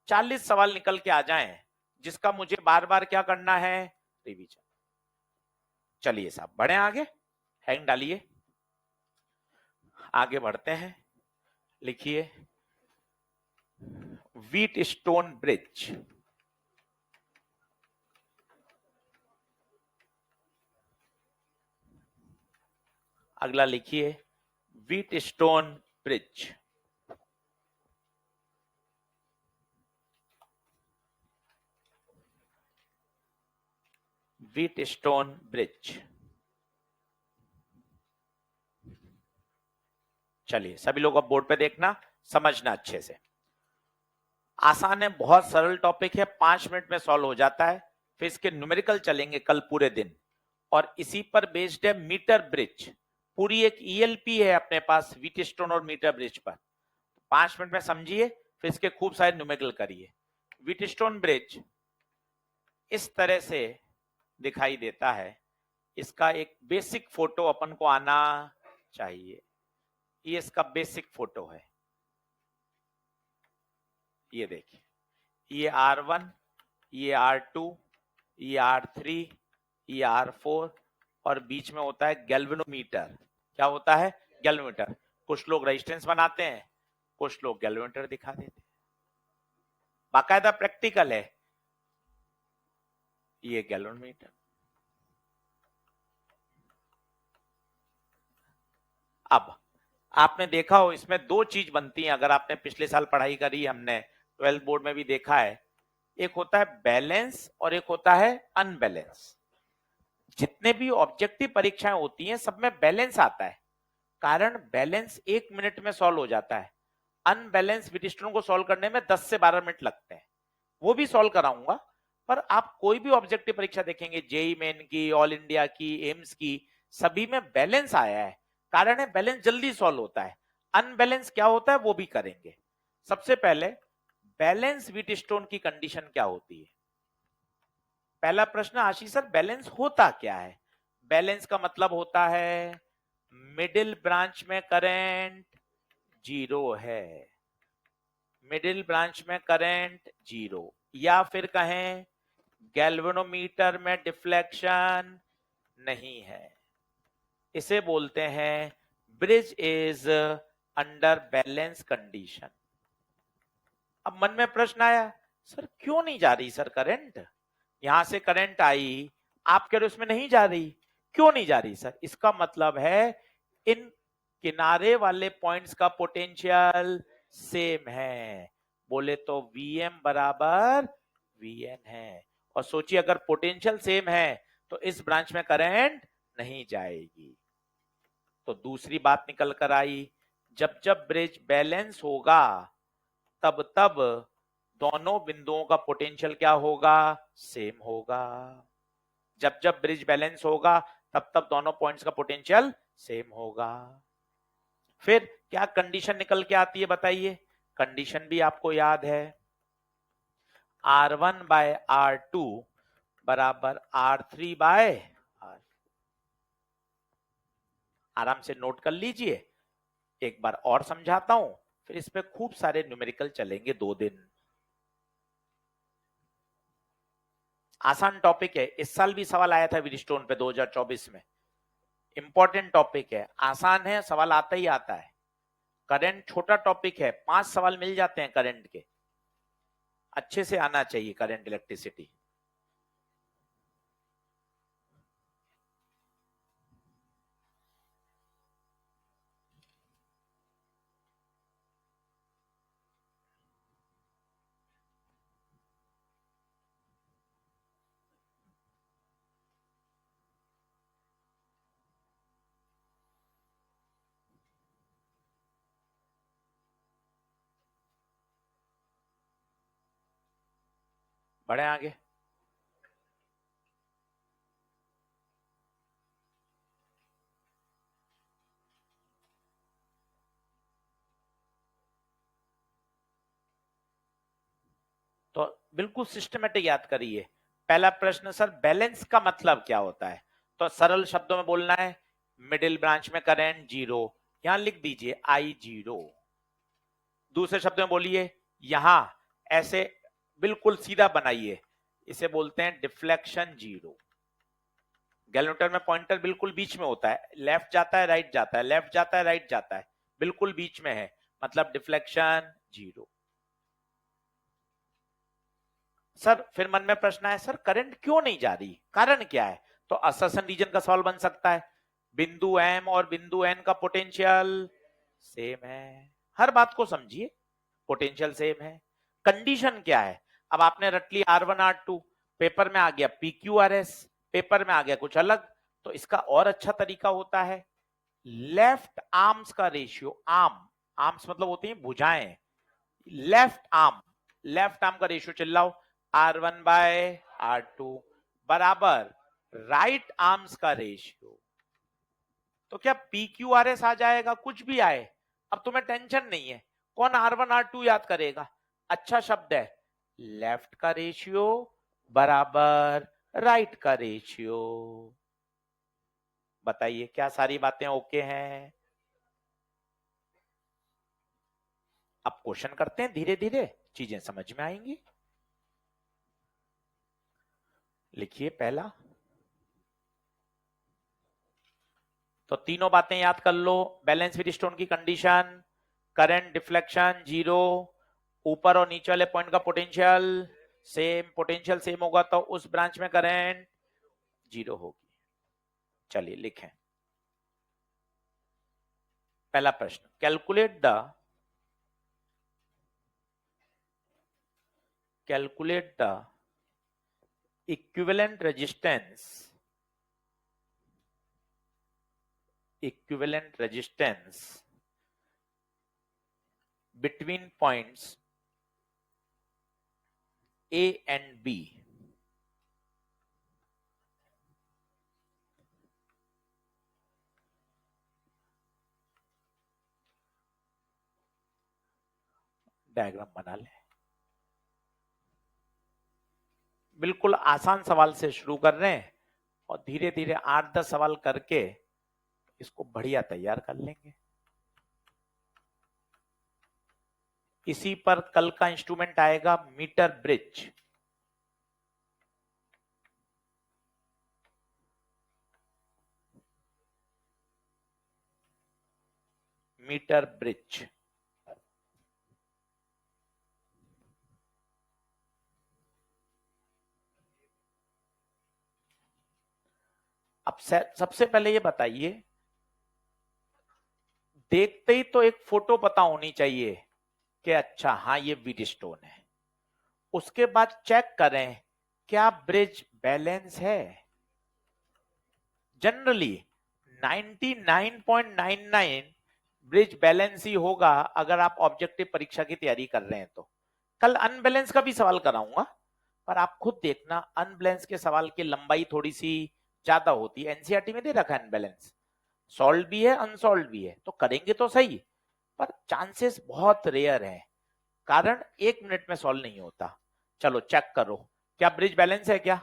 40 सवाल निकल के आ जाएं, जिसका मुझे बार बार क्या करना है, रिवीजन। चलिए साहब बढ़े आगे, हैंग डालिए, आगे बढ़ते हैं। लिखिए व्हीट स्टोन ब्रिज। अगला लिखिए wheat stone bridge. Wheat stone bridge. चलिए सभी लोग अब बोर्ड पे देखना, समझना अच्छे से। आसान है, बहुत सरल टॉपिक है, 5 मिनट में सॉल्व हो जाता है। फिर इसके न्यूमेरिकल चलेंगे कल पूरे दिन, और इसी पर बेस्ड है मीटर ब्रिज। पूरी एक ईएलपी है अपने पास व्हीट स्टोन और मीटर ब्रिज पर। 5 मिनट में समझिए, फिर इसके खूब सारे न्यूमेरिकल करिए। व्हीट स्टोन ब्रिज इस तरह से दिखाई देता है, इसका एक बेसिक फोटो अपन को आना चाहिए। ये इसका बेसिक फोटो है। ये देखिए, ये R1, ये R2, ये R3, ये R4 और बीच में होता है गैल्वेनोमीटर। क्या होता है? गैल्वेनोमीटर। कुछ लोग रेजिस्टेंस बनाते हैं, कुछ लोग गैल्वेनोमीटर दिखा देते हैं, बाकायदा प्रैक्टिकल है। ये गैल्वेनोमीटर। अब आपने देखा हो इसमें दो चीज बनती हैं, अगर आपने पिछले साल पढ़ाई करी, हमने 12th बोर्ड में भी देखा है। एक होता है बैलेंस और एक होता है अनबैलेंस। जितने भी ऑब्जेक्टिव परीक्षाएं होती हैं सब में बैलेंस आता है, कारण बैलेंस 1 मिनट में सॉल्व हो जाता है। अनबैलेंस विटिस्टोन को सॉल्व करने में 10 से 12 मिनट लगते हैं, वो भी सॉल्व कराऊंगा। पर आप कोई भी ऑब्जेक्टिव परीक्षा देखेंगे, जेई मेन की, ऑल इंडिया की, एम्स की, सभी में बैलेंस आया है। कारण है बैलेंस जल्दी सॉल्व होता है। अनबैलेंस क्या होता है वो भी करेंगे। सबसे पहले बैलेंस विटिस्टोन की कंडीशन क्या होती है? पहला प्रश्न, आशीष सर बैलेंस होता क्या है? बैलेंस का मतलब होता है मिडिल ब्रांच में करंट जीरो है, मिडिल ब्रांच में करंट जीरो, या फिर कहें गैल्वेनोमीटर में डिफ्लेक्शन नहीं है। इसे बोलते हैं bridge is under balance condition. अब मन में प्रश्न आया, सर क्यों नहीं जा रही सर करंट? यहां से करंट आई, आप कह रहे उसमें नहीं जा रही, क्यों नहीं जा रही सर? इसका मतलब है इन किनारे वाले पॉइंट्स का पोटेंशियल सेम है। बोले तो Vm बराबर Vn है। और सोचिए अगर पोटेंशियल सेम है तो इस ब्रांच में करंट नहीं जाएगी। तो दूसरी बात निकल कर आई, जब जब ब्रिज बैलेंस होगा तब तब दोनों बिंदुओं का पोटेंशियल क्या होगा? सेम होगा। जब जब ब्रिज बैलेंस होगा तब तब दोनों पॉइंट्स का पोटेंशियल सेम होगा। फिर क्या कंडीशन निकल के आती है बताइए? कंडीशन भी आपको याद है, R1 बाय R2 बराबर R3 बाय R। आराम से नोट कर लीजिए, एक बार और समझाता हूं, फिर इस पे खूब सारे न्यूमेरिकल चलेंगे 2 दिन। आसान टॉपिक है, इस साल भी सवाल आया था व्हीटस्टोन पे 2024 में। इंपॉर्टेंट टॉपिक है, आसान है, सवाल आता ही आता है। करंट छोटा टॉपिक है, 5 सवाल मिल जाते हैं करंट के, अच्छे से आना चाहिए करंट इलेक्ट्रिसिटी। बढ़े आगे। तो बिल्कुल सिस्टमेटिक याद करिए। पहला प्रश्न, सर बैलेंस का मतलब क्या होता है? तो सरल शब्दों में बोलना है, मिडिल ब्रांच में करंट जीरो, यहां लिख दीजिए I0। दूसरे शब्द में बोलिए, यहां ऐसे बिल्कुल सीधा बनाइए, इसे बोलते हैं डिफ्लेक्शन जीरो। गैल्वेनोमीटर में पॉइंटर बिल्कुल बीच में होता है, लेफ्ट जाता है राइट जाता है, लेफ्ट जाता है राइट जाता है, बिल्कुल बीच में है, मतलब डिफ्लेक्शन जीरो। सर फिर मन में प्रश्न आया, सर करंट क्यों नहीं जा रही, कारण क्या है? तो असर्शन रीजन का सवाल बन सकता है। बिंदु एम और बिंदु एन का पोटेंशियल सेम है, हर बात को समझिए, पोटेंशियल सेम है। कंडीशन क्या है? अब आपने रट ली R1 R2, पेपर में आ गया PQRS, पेपर में आ गया कुछ अलग। तो इसका और अच्छा तरीका होता है, लेफ्ट आर्म्स का रेशियो, आर्म्स मतलब होती हैं भुजाएं, लेफ्ट आर्म का रेशियो चिल्लाओ, R1 बाय R2 बराबर राइट आर्म्स का रेशियो। तो क्या PQRS आ जाएगा? कुछ भी आए, अब तुम्हें टेंशन नहीं है, कौन R1 R2 याद करेगा? अच्छा शब्द है, लेफ्ट का रेशियो बराबर राइट का रेशियो। बताइए क्या सारी बातें ओके हैं? अब क्वेश्चन करते हैं धीरे धीरे। चीजें समझ में आएंगी। लिखिए पहला, तो तीनों बातें याद कर लो। बैलेंस व्हीटस्टोन की कंडीशन, करंट डिफ्लेक्शन जीरो, ऊपर और नीचे वाले पॉइंट का पोटेंशियल सेम, पोटेंशियल सेम होगा तो उस ब्रांच में करंट जीरो होगी। चलिए लिखें पहला प्रश्न, calculate the equivalent resistance between points A and B. Diagram बना ले। बिल्कुल आसान सवाल से शुरू कर रहे हैं और धीरे धीरे 8-10 सवाल करके इसको बढ़िया तैयार कर लेंगे। इसी पर कल का इंस्ट्रूमेंट आएगा मीटर ब्रिज। मीटर ब्रिज अब सबसे पहले ये बताइए, देखते ही तो एक फोटो पता होनी चाहिए कि अच्छा हाँ ये व्हीटस्टोन है। उसके बाद चेक करें क्या ब्रिज बैलेंस है। जनरली 99.99 ब्रिज बैलेंस ही होगा अगर आप ऑब्जेक्टिव परीक्षा की तैयारी कर रहे हैं तो। कल अनबैलेंस का भी सवाल कराऊंगा, पर आप खुद देखना अनबैलेंस के सवाल की लंबाई थोड़ी सी ज्यादा होती है। एनसीईआरटी में दे रखा है अनबैलेंस, सॉल्व भी है अनसॉल्व भी है, तो करेंगे तो सही, पर चांसेस बहुत रेयर है, कारण 1 मिनट में सॉल्व नहीं होता। चलो चेक करो क्या ब्रिज बैलेंस है क्या।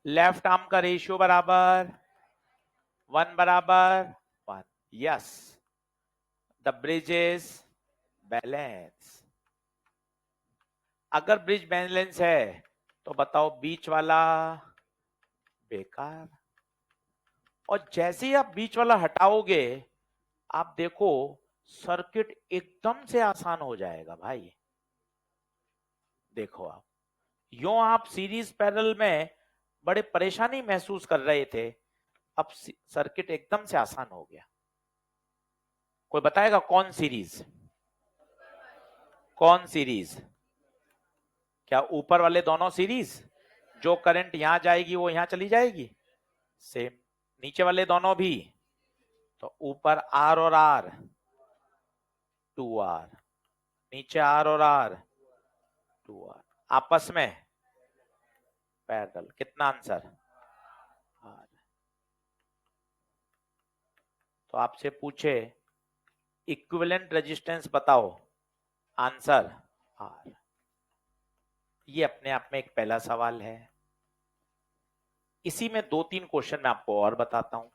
लेफ्ट आर्म का रेशियो बराबर 1 बराबर 1, yes the bridge is balance. अगर ब्रिज बैलेंस है तो बताओ बीच वाला बेकार, और जैसे ही आप बीच वाला हटाओगे आप देखो सर्किट एकदम से आसान हो जाएगा भाई। देखो आप यूं आप सीरीज पैरेलल में बड़े परेशानी महसूस कर रहे थे, अब सर्किट एकदम से आसान हो गया। कोई बताएगा कौन सीरीज, कौन सीरीज? क्या ऊपर वाले दोनों सीरीज, जो करंट यहां जाएगी वो यहां चली जाएगी सेम, नीचे वाले दोनों भी, तो ऊपर आर और आर 2R, नीचे आर और आर 2R, आपस में पैरेलल। कितना आंसर R। तो आपसे पूछे इक्विवेलेंट रेजिस्टेंस बताओ, आंसर R। ये अपने आप में एक पहला सवाल है। इसी में 2-3 क्वेश्चन मैं आपको और बताता हूं,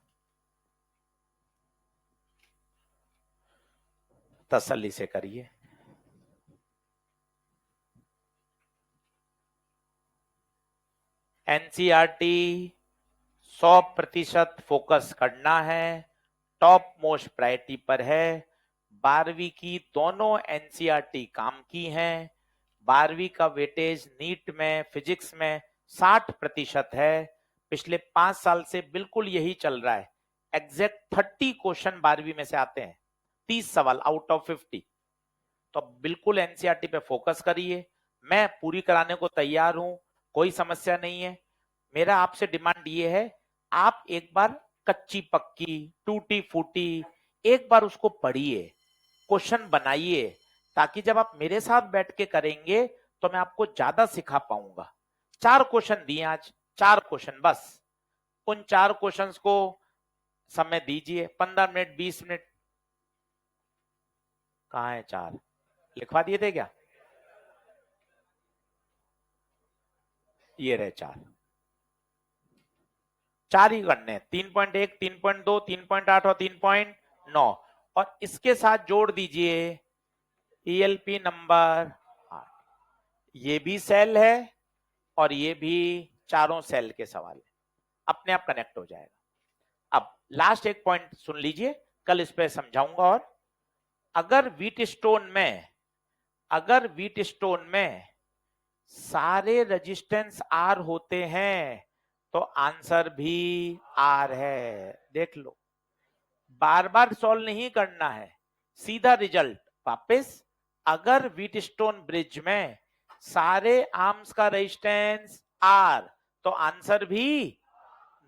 तसल्ली से करिए। एनसीईआरटी 100% फोकस करना है, टॉप मोस्ट प्रायोरिटी पर है। 12वीं की दोनों एनसीईआरटी काम की हैं। 12वीं का वेटेज नीट में फिजिक्स में 60% है। पिछले 5 साल से बिल्कुल यही चल रहा है। एग्जैक्ट 30 क्वेश्चन 12वीं में से आते हैं, 30 सवाल आउट ऑफ 50। तो बिल्कुल एनसीईआरटी पे फोकस करिए, मैं पूरी कराने को तैयार हूं, कोई समस्या नहीं है। मेरा आपसे डिमांड ये है, आप एक बार कच्ची पक्की टूटी फूटी एक बार उसको पढ़िए, क्वेश्चन बनाइए, ताकि जब आप मेरे साथ बैठ के करेंगे तो मैं आपको ज्यादा सिखा पाऊंगा। 4 क्वेश्चन दिए आज, 4 क्वेश्चन बस। उन 4 क्वेश्चंस को समय दीजिए 15 मिनट 20 मिनट। कहाँ है 4? लिखवा दिए थे क्या? ये रहे 4 ही करने, 3.1 3.2 3.8 और 3.9, और इसके साथ जोड़ दीजिए ईएलपी नंबर 8। ये भी सेल है और ये भी चारों सेल के सवाल है, अपने आप कनेक्ट हो जाएगा। अब लास्ट एक पॉइंट सुन लीजिए, कल इस पे समझाऊंगा। और अगर व्हीट स्टोन में सारे रेजिस्टेंस आर होते हैं तो आंसर भी आर है। देख लो, बार बार सॉल्व नहीं करना है, सीधा रिजल्ट वापस। अगर व्हीटस्टोन ब्रिज में सारे आर्म्स का रेजिस्टेंस आर तो आंसर भी,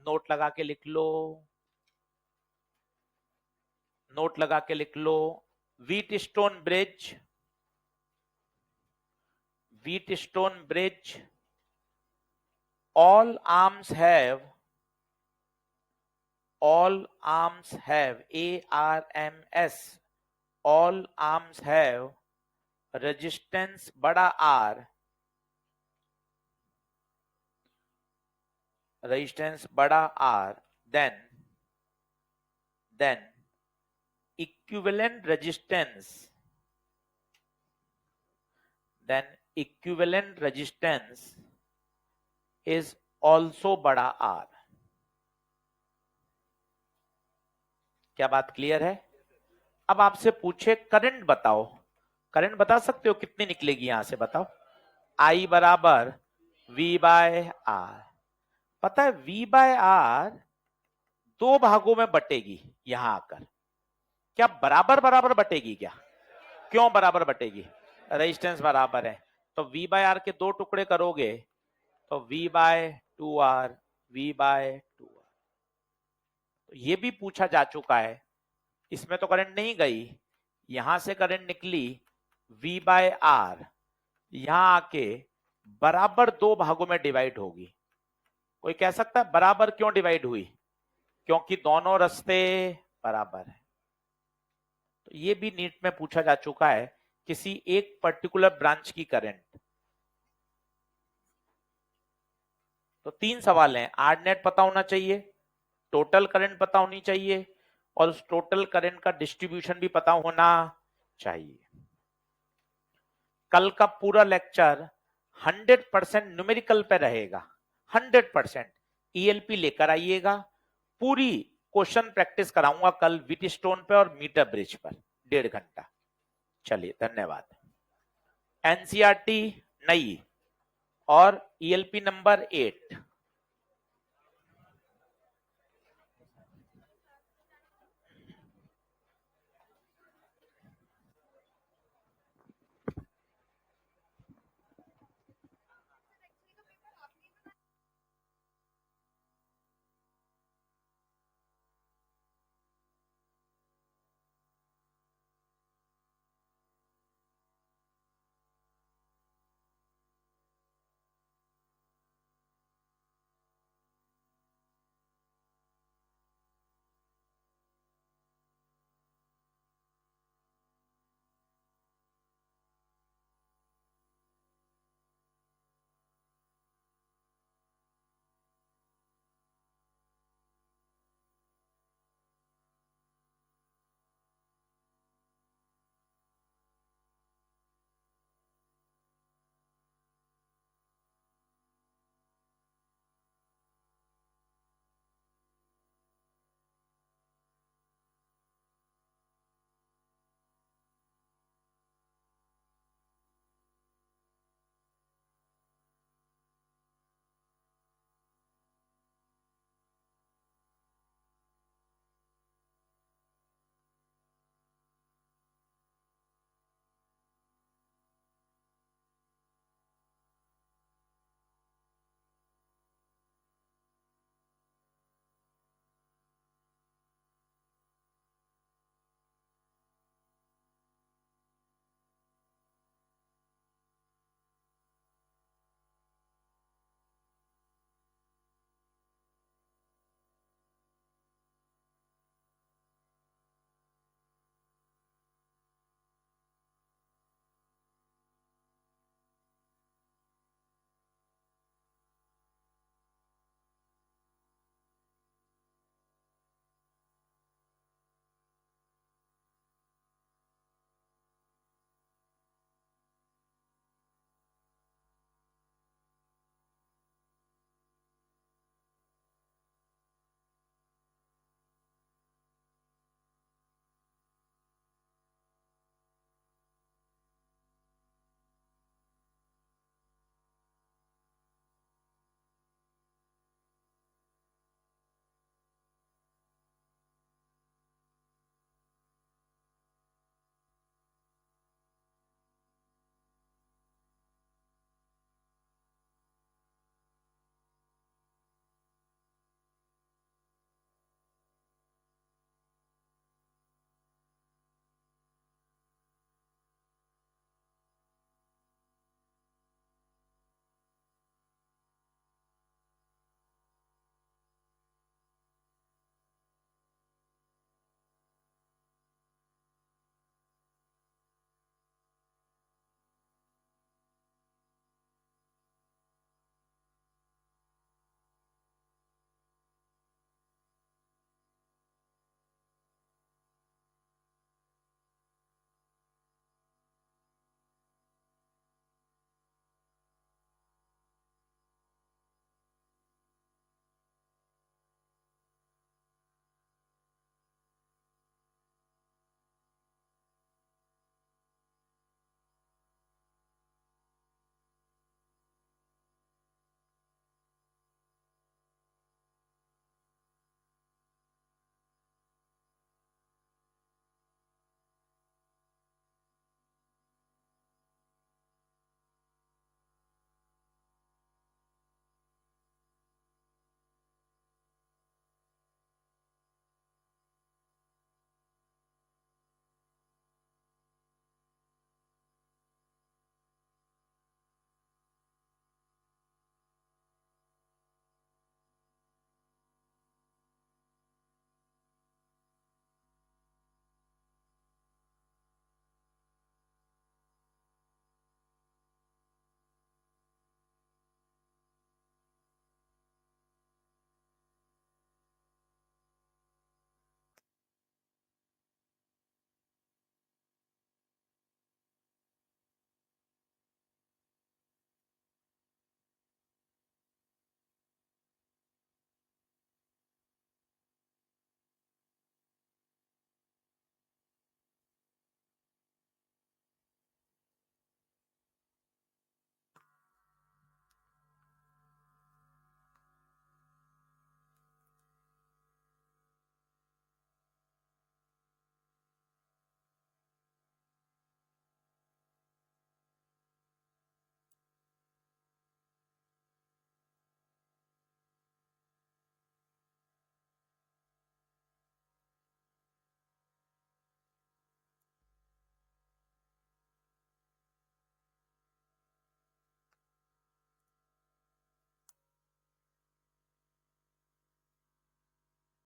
नोट लगा के लिख लो, नोट लगा के लिख लो। Wheatstone bridge, all arms have ARMS, all arms have resistance बड़ा R, resistance बड़ा R, then equivalent resistance is also बड़ा R। क्या बात क्लियर है? अब आपसे पूछे करंट बताओ, करंट बता सकते हो कितनी निकलेगी यहां से, बताओ। I बराबर V बाय आर। पता है V बाय आर दो भागों में बटेगी यहां आकर। क्या बराबर बराबर बटेगी क्या? क्यों बराबर बटेगी? रेजिस्टेंस बराबर है, तो V बाय आर के दो टुकड़े करोगे तो V bye 2R, V bye 2R। तो ये भी पूछा जा चुका है, इसमें तो करंट नहीं गई, यहां से करंट निकली V बाय आर, यहां आके बराबर दो भागों में डिवाइड होगी। कोई कह सकता है बराबर क्यों डिवाइड हुई? क्योंकि दोनों रास्ते बराबर है। तो ये भी नीट में पूछा जा चुका है, किसी एक पर्टिकुलर ब्रांच की करंट। तो तीन सवाल हैं, आर नेट पता होना चाहिए, टोटल करंट पता होनी चाहिए, और उस टोटल करंट का डिस्ट्रीब्यूशन भी पता होना चाहिए। कल का पूरा लेक्चर 100% न्यूमेरिकल पे रहेगा, 100%। ईएलपी लेकर आइएगा, पूरी क्वेश्चन प्रैक्टिस कराऊंगा कल व्हीटस्टोन पे और मीटर ब्रिज पर 1.5 घंटा। चलिए, धन्यवाद। एनसीईआरटी नई और ईएलपी नंबर 8